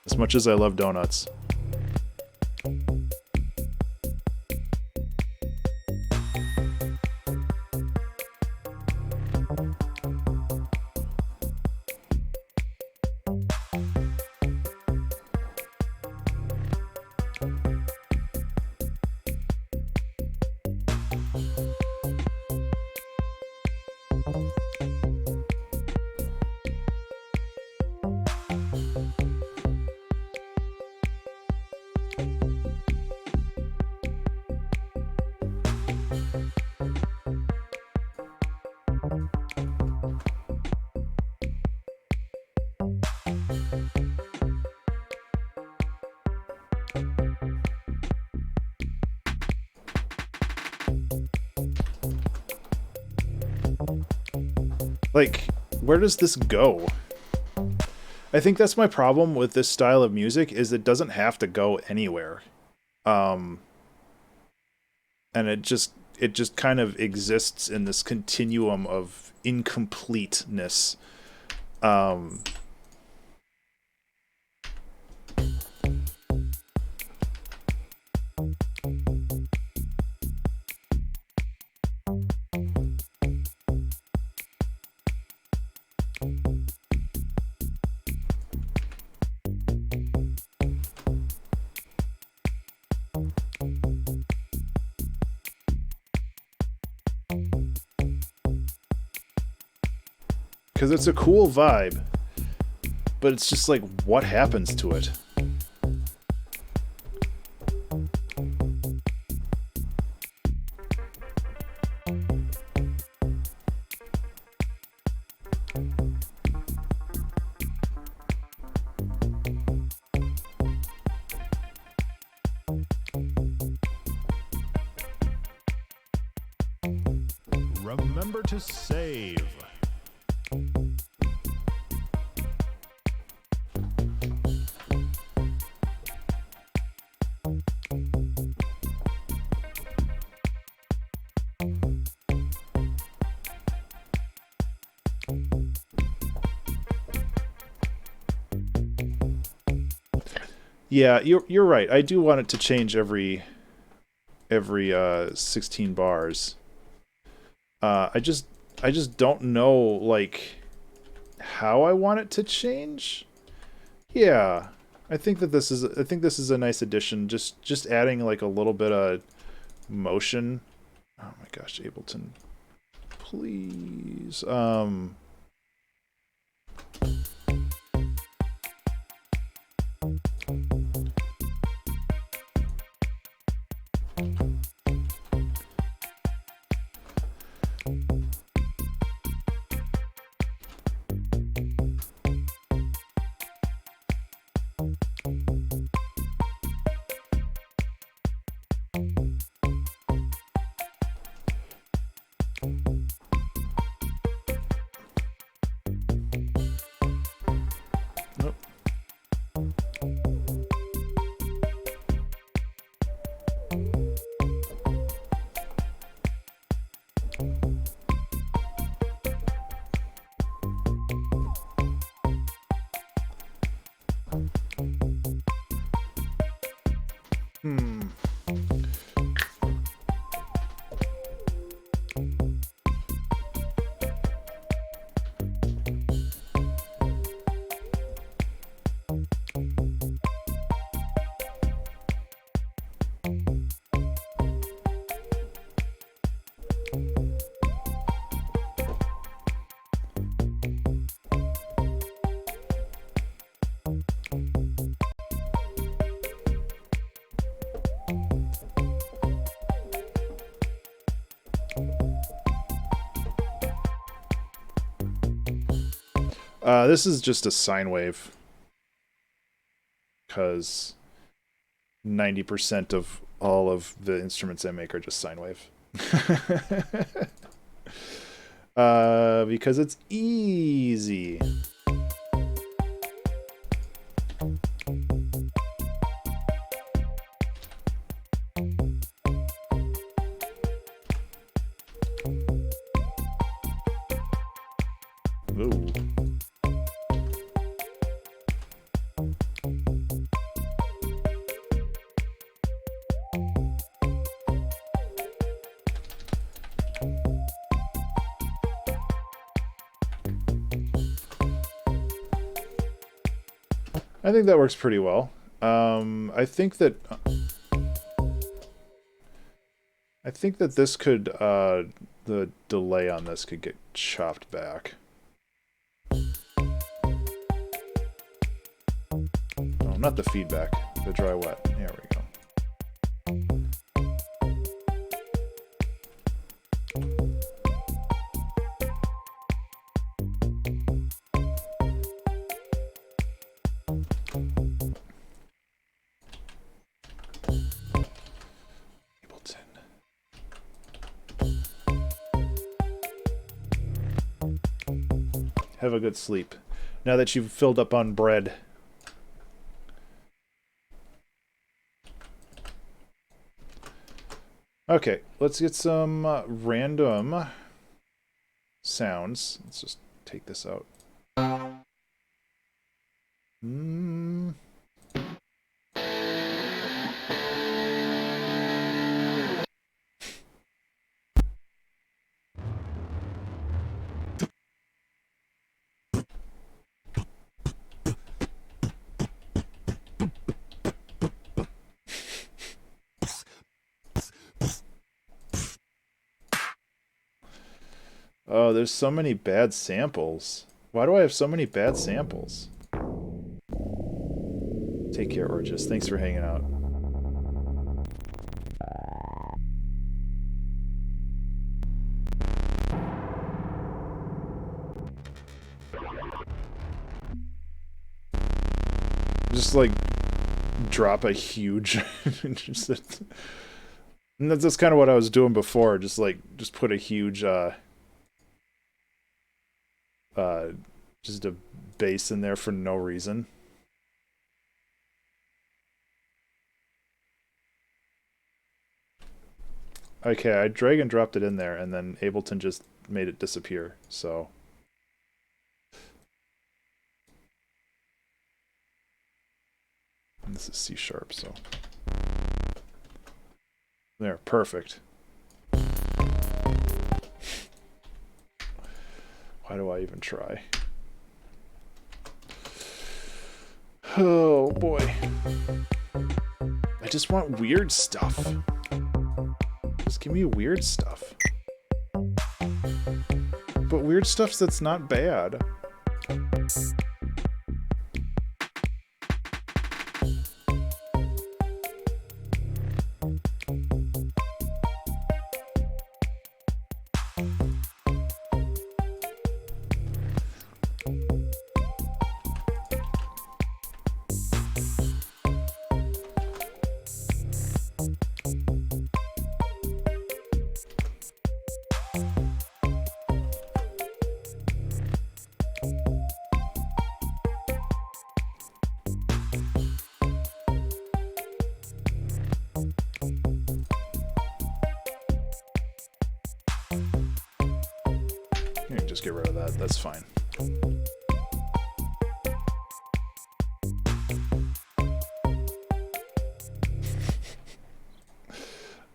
As much as I love donuts. Like, where does this go? I think that's my problem with this style of music, is it doesn't have to go anywhere. And it just kind of exists in this continuum of incompleteness. Because it's a cool vibe, but it's just like, what happens to it? Remember to save. Yeah, you're right. I do want it to change every 16 bars. I just don't know, like, how I want it to change. Yeah, I think this is a nice addition. Just adding like a little bit of motion. Oh my gosh, Ableton, please. This is just a sine wave. Because 90% of all of the instruments I make are just sine wave. Because it's easy. Ooh. I think that works pretty well. I think that this could the delay on this could get chopped back. Oh, not the feedback, the dry wet. There we go. Ableton. Have a good sleep. Now that you've filled up on bread. Okay, let's get some random sounds. Let's just take this out. Oh, there's so many bad samples. Why do I have so many bad samples? Take care, Orges. Thanks for hanging out. Just like drop a huge and that's kind of what I was doing before, just put a huge just a bass in there for no reason. Okay, I drag and dropped it in there, and then Ableton just made it disappear, so... And this is C sharp, so... There, perfect. Why do I even try? Oh boy. I just want weird stuff. Just give me weird stuff. But weird stuff that's not bad. You can just get rid of that, that's fine.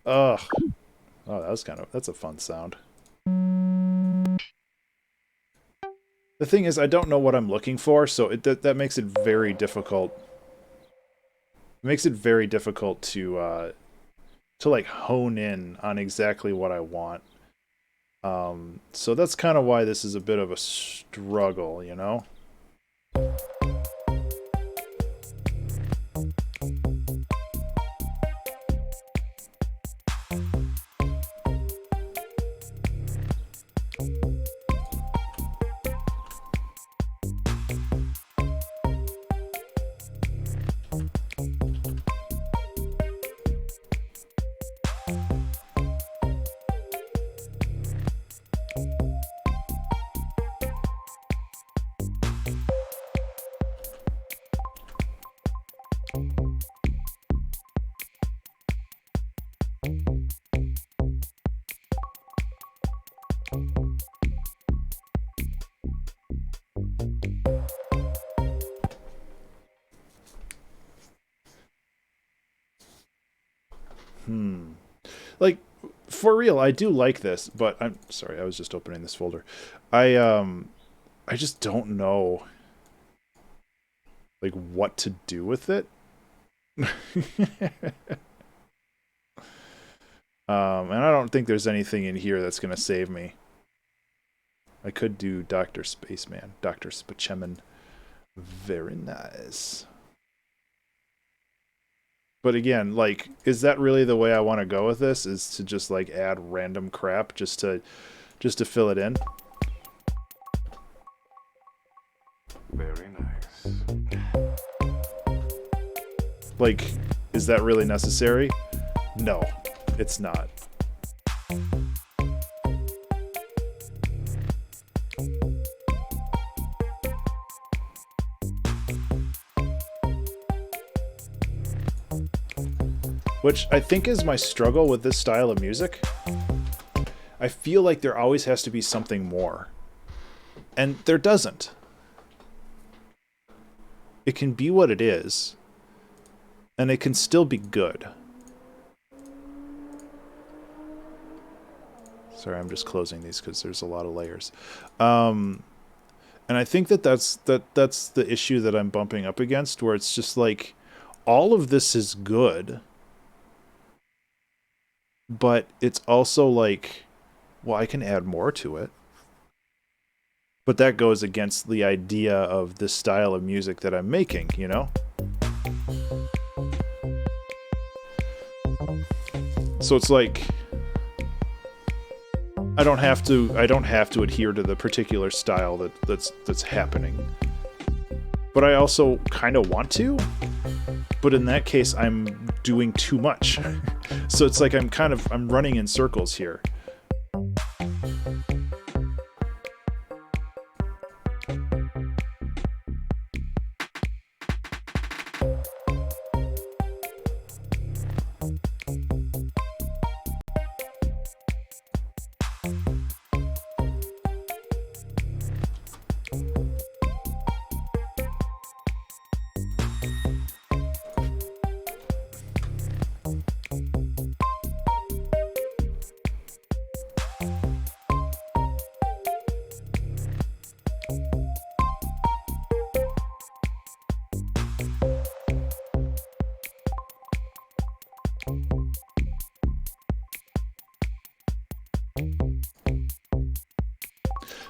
Ugh. Oh, that's a fun sound. The thing is, I don't know what I'm looking for, so that makes it very difficult. It makes it very difficult to like hone in on exactly what I want. So that's kind of why this is a bit of a struggle, you know? Like, for real, I do like this, but I'm sorry, I was just opening this folder. I just don't know, like, what to do with it. And I don't think there's anything in here that's going to save me. I could do Dr. Spaceman, Dr. Spaceman. Very nice. But again, like, is that really the way I want to go with this? Is to just, like, add random crap just to fill it in? Very nice. Like, is that really necessary? No, it's not. Which I think is my struggle with this style of music. I feel like there always has to be something more. And there doesn't. It can be what it is. And it can still be good. Sorry, I'm just closing these because there's a lot of layers. And I think that's the issue that I'm bumping up against, where it's just like, all of this is good. But it's also like, well, I can add more to it. But that goes against the idea of this style of music that I'm making, you know? So it's like, I don't have to adhere to the particular style that's happening. But I also kind of want to. But in that case, I'm doing too much. So it's like I'm running in circles here.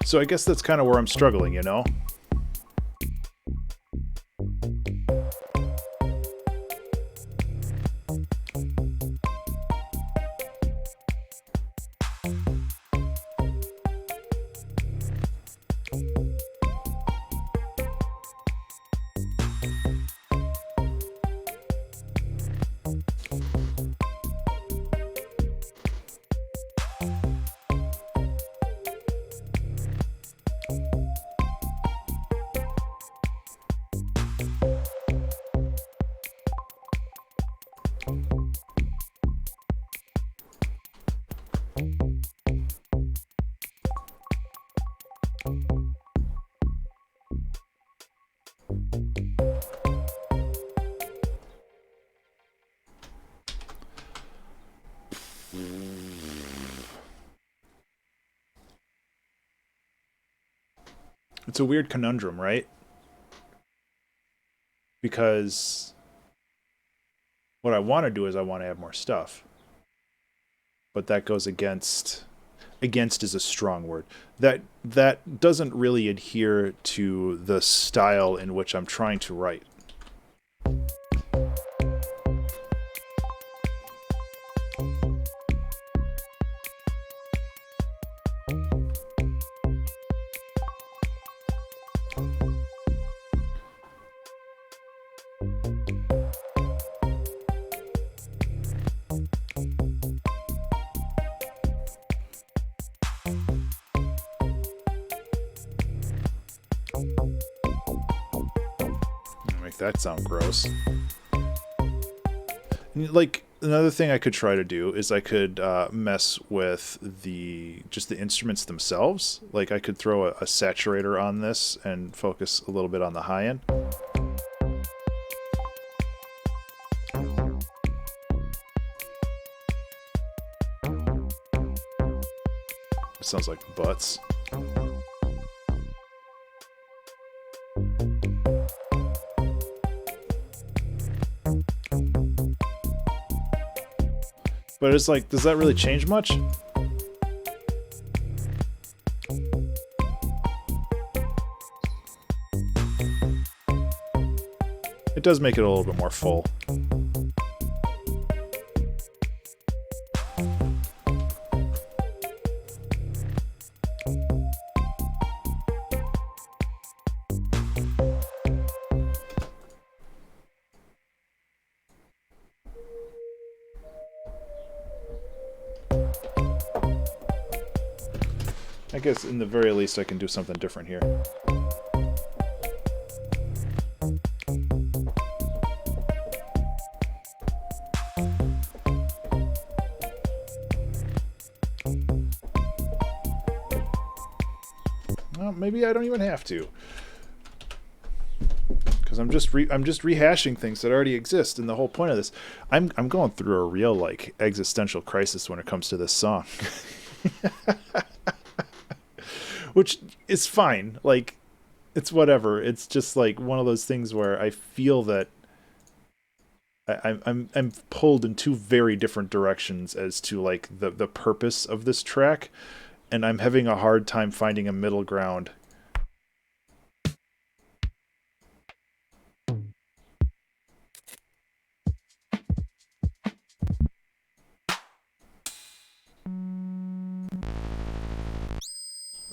So I guess that's kind of where I'm struggling, you know? It's a weird conundrum, right? Because what I want to do is I want to add more stuff. But that goes against is a strong word. That doesn't really adhere to the style in which I'm trying to write. That sound gross. Like, another thing I could try to do is I could mess with just the instruments themselves. Like, I could throw a saturator on this and focus a little bit on the high end. It sounds like butts. But it's like, does that really change much? It does make it a little bit more full. I guess in the very least I can do something different here. Well, maybe I don't even have to, because I'm just rehashing things that already exist. And the whole point of this, I'm going through a real like existential crisis when it comes to this song. Which is fine. Like, it's whatever. It's just like one of those things where I feel that I'm pulled in two very different directions as to like the purpose of this track, and I'm having a hard time finding a middle ground.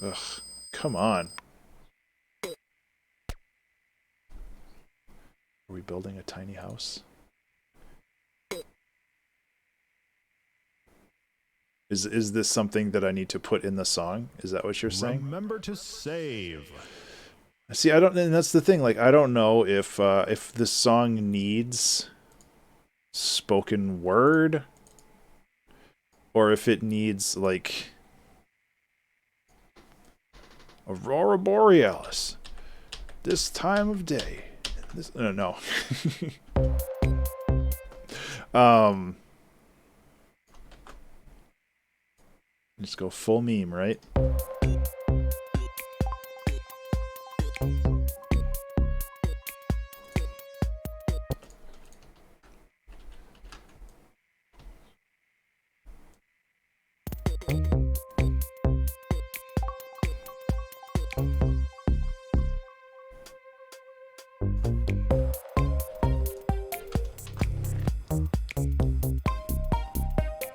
Ugh, come on. Are we building a tiny house? Is this something that I need to put in the song? Is that what you're saying? Remember to save. See, I don't, and that's the thing. Like, I don't know if this song needs spoken word, or if it needs like Aurora Borealis this time of day. This, no. Just go full meme, right?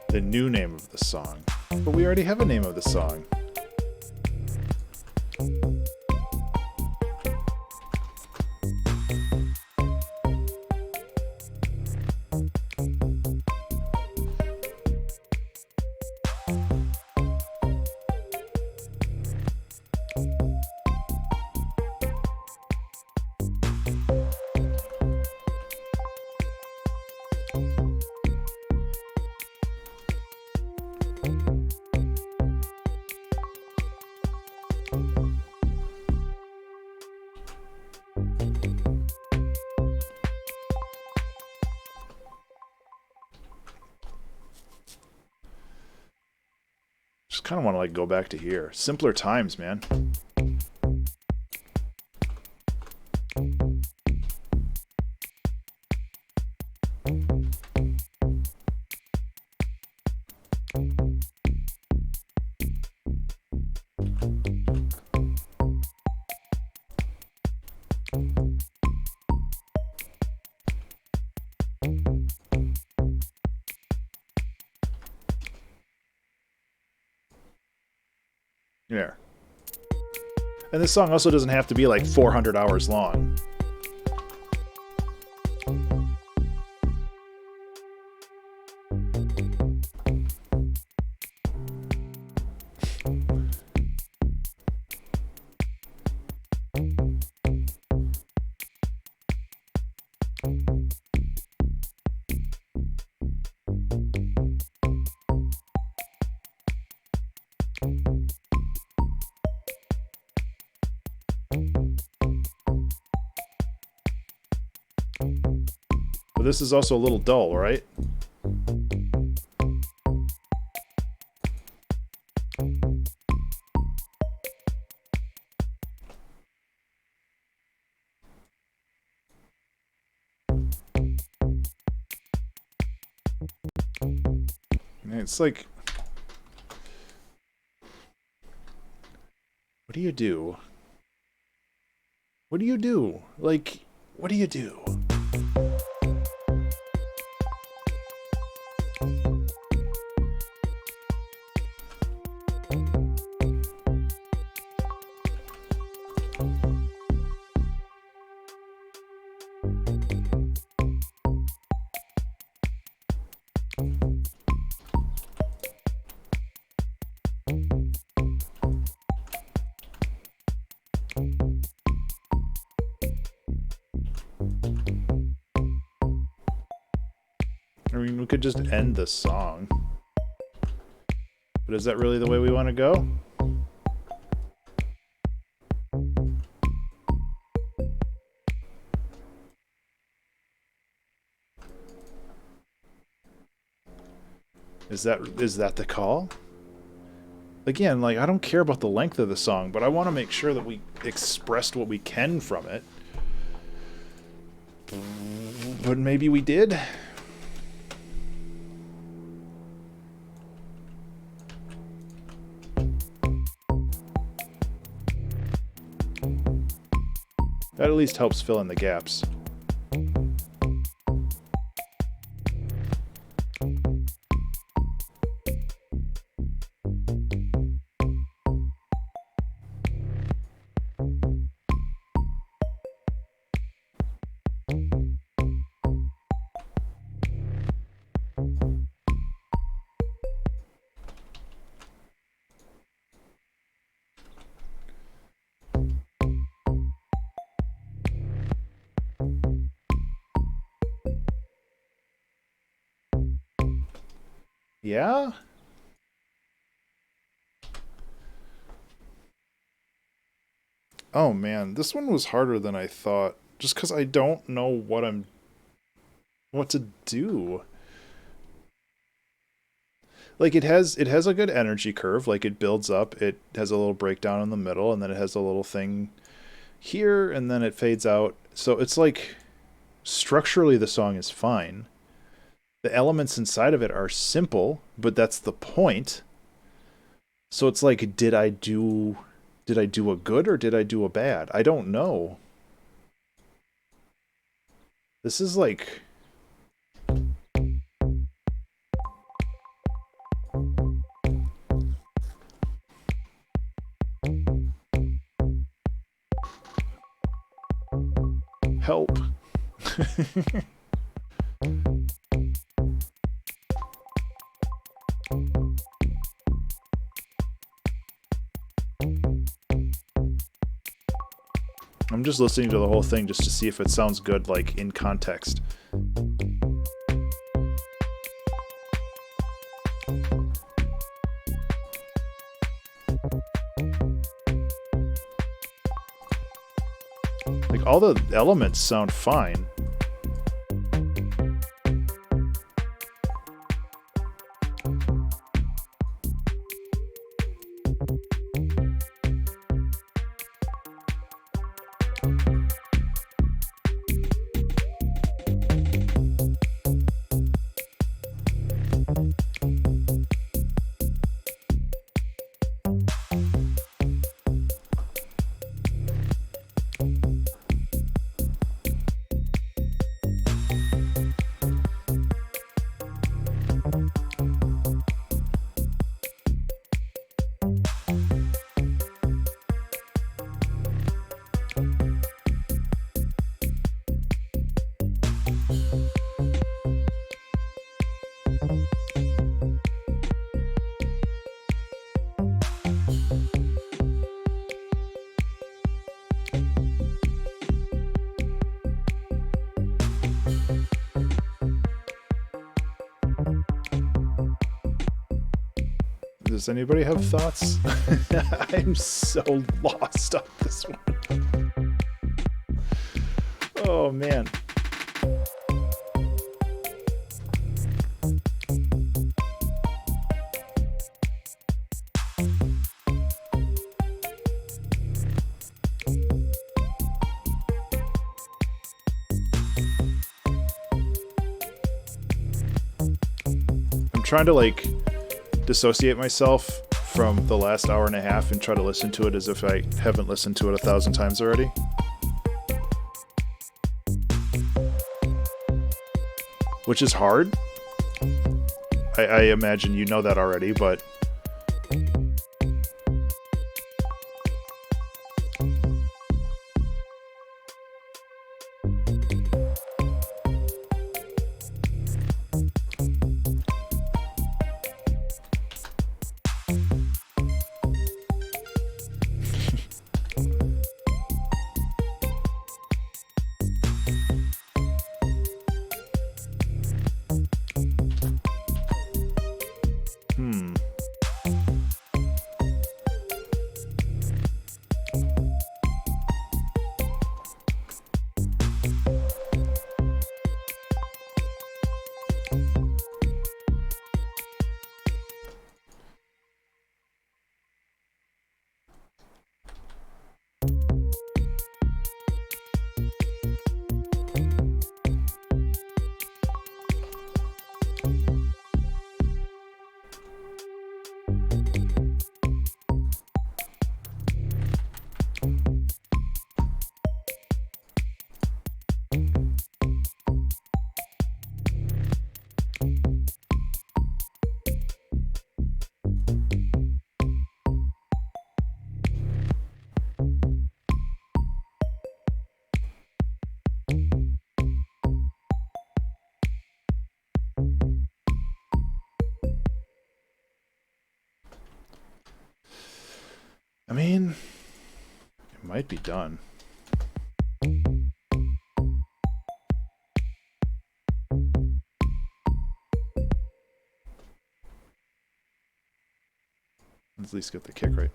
The new name of the song. But we already have a name of the song. Just kind of want to like go back to here. Simpler times, man. There. And this song also doesn't have to be like 400 hours long. But this is also a little dull, right? It's like, what do you do? What do you do? Like, what do you do? I mean, we could just end this song. But is that really the way we want to go? Is that the call? Again, like, I don't care about the length of the song, but I want to make sure that we expressed what we can from it. But maybe we did. That at least helps fill in the gaps. Yeah? Oh man, this one was harder than I thought. Just because I don't know what to do. Like, it has a good energy curve. Like, it builds up. It has a little breakdown in the middle, and then it has a little thing here, and then it fades out. So it's like, structurally the song is fine. The elements inside of it are simple, but that's the point. So it's like, did I do a good or did I do a bad? I don't know. This is like... Help. I'm just listening to the whole thing just to see if it sounds good, like, in context. Like, all the elements sound fine. Does anybody have thoughts? I'm so lost on this one. Oh man. I'm trying to, like, dissociate myself from the last hour and a half and try to listen to it as if I haven't listened to it 1,000 times already. Which is hard. I imagine you know that already, but... I mean, it might be done. Let's at least get the kick right.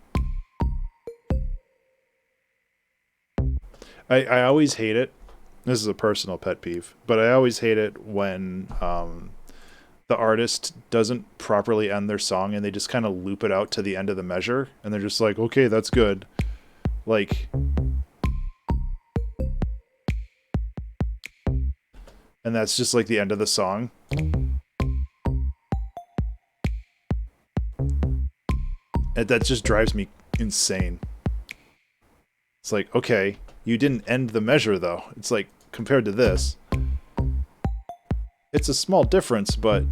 I always hate it. This is a personal pet peeve, but I always hate it when the artist doesn't properly end their song and they just kind of loop it out to the end of the measure and they're just like, okay, that's good. Like, and that's just like the end of the song. And that just drives me insane. It's like, okay, you didn't end the measure though. It's like, compared to this, it's a small difference, but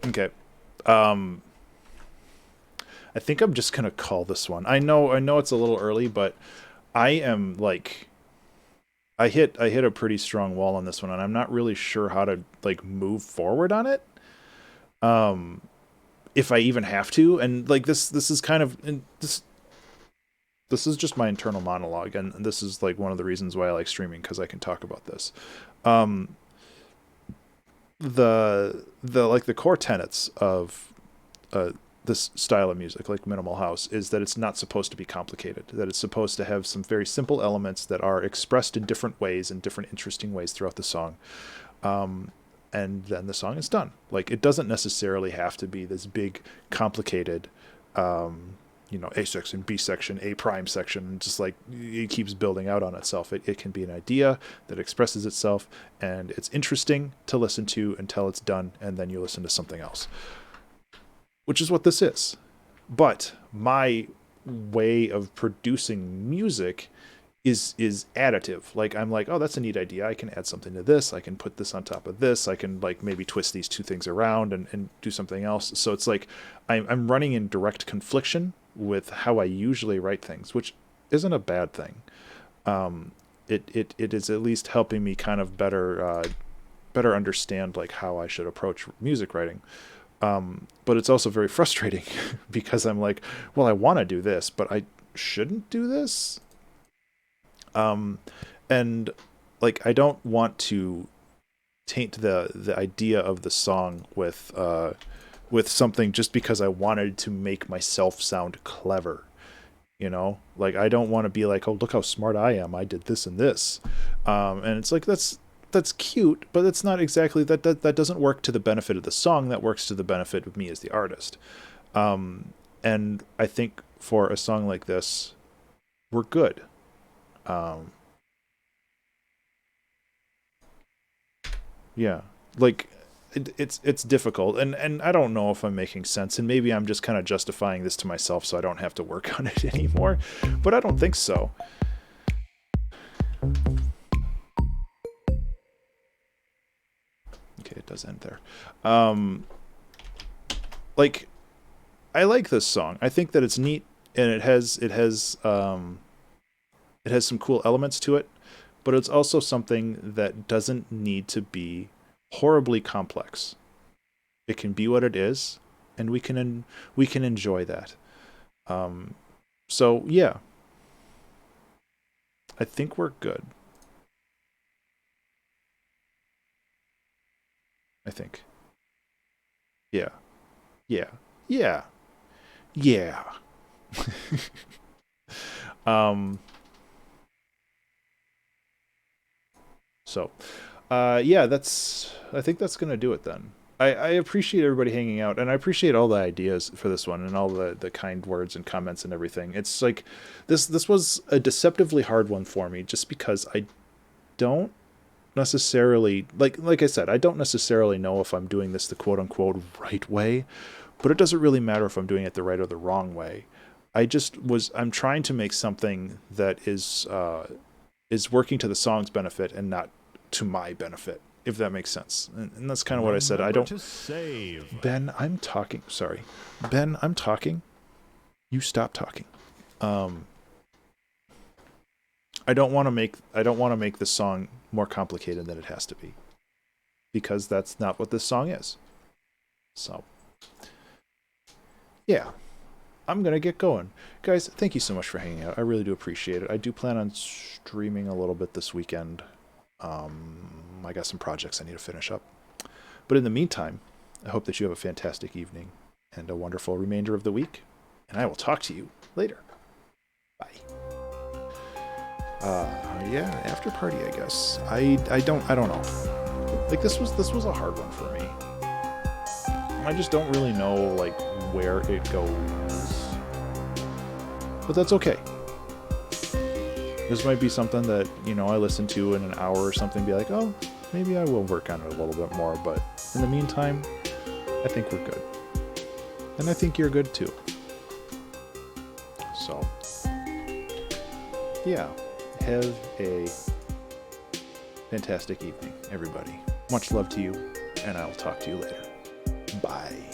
okay. I think I'm just gonna call this one. I know it's a little early, but I am like, I hit a pretty strong wall on this one, and I'm not really sure how to like move forward on it. If I even have to, and like this is kind of this is just my internal monologue, and this is like one of the reasons why I like streaming, because I can talk about this. The like the core tenets of this style of music, like minimal house, is that it's not supposed to be complicated, that it's supposed to have some very simple elements that are expressed in different ways, in different interesting ways throughout the song. And then the song is done. Like, it doesn't necessarily have to be this big, complicated, A section, B section, A prime section, just like it keeps building out on itself. It can be an idea that expresses itself, and it's interesting to listen to until it's done, and then you listen to something else. Which is what this is. But my way of producing music is additive. Like, I'm like, oh, that's a neat idea. I can add something to this. I can put this on top of this. I can like maybe twist these two things around and do something else. So it's like I'm running in direct confliction with how I usually write things, which isn't a bad thing. It is at least helping me kind of better understand like how I should approach music writing. But it's also very frustrating because I'm like, well, I want to do this, but I shouldn't do this. And like, I don't want to taint the idea of the song with something just because I wanted to make myself sound clever. You know, like I don't want to be like, oh, look how smart I am. I did this and this. And it's like, that's cute, but it's not exactly that doesn't work to the benefit of the song. That works to the benefit of me as the artist. And I think for a song like this, we're good. Yeah, like it's difficult, and I don't know if I'm making sense, and maybe I'm just kind of justifying this to myself so I don't have to work on it anymore, but I don't think so. Okay, it does end there. Like, I like this song. I think that it's neat, and it has some cool elements to it, but it's also something that doesn't need to be horribly complex. It can be what it is, and we can enjoy that. So yeah, I think we're good. I think. Yeah. Yeah. Yeah. Yeah. So, yeah, I think that's gonna do it then. I appreciate everybody hanging out, and I appreciate all the ideas for this one and all the kind words and comments and everything. It's like this was a deceptively hard one for me, just because I don't necessarily like I said, I don't necessarily know if I'm doing this the quote unquote right way, but it doesn't really matter if I'm doing it the right or the wrong way. I'm trying to make something that is working to the song's benefit and not to my benefit, if that makes sense. And that's kind of what I said. I don't. To save. Ben, I'm talking. Sorry, Ben, I'm talking. You stop talking. I don't want to make this song more complicated than it has to be, because that's not what this song is. So, yeah. I'm going to get going. Guys, thank you so much for hanging out. I really do appreciate it. I do plan on streaming a little bit this weekend. I got some projects I need to finish up. But in the meantime, I hope that you have a fantastic evening and a wonderful remainder of the week. And I will talk to you later. Bye. Yeah, after party, I guess. I don't know. Like, this was a hard one for me. I just don't really know, like, where it goes. But that's okay. This might be something that, I listen to in an hour or something, be like, oh, maybe I will work on it a little bit more. But in the meantime, I think we're good. And I think you're good too. So, yeah. Have a fantastic evening, everybody. Much love to you, and I'll talk to you later. Bye.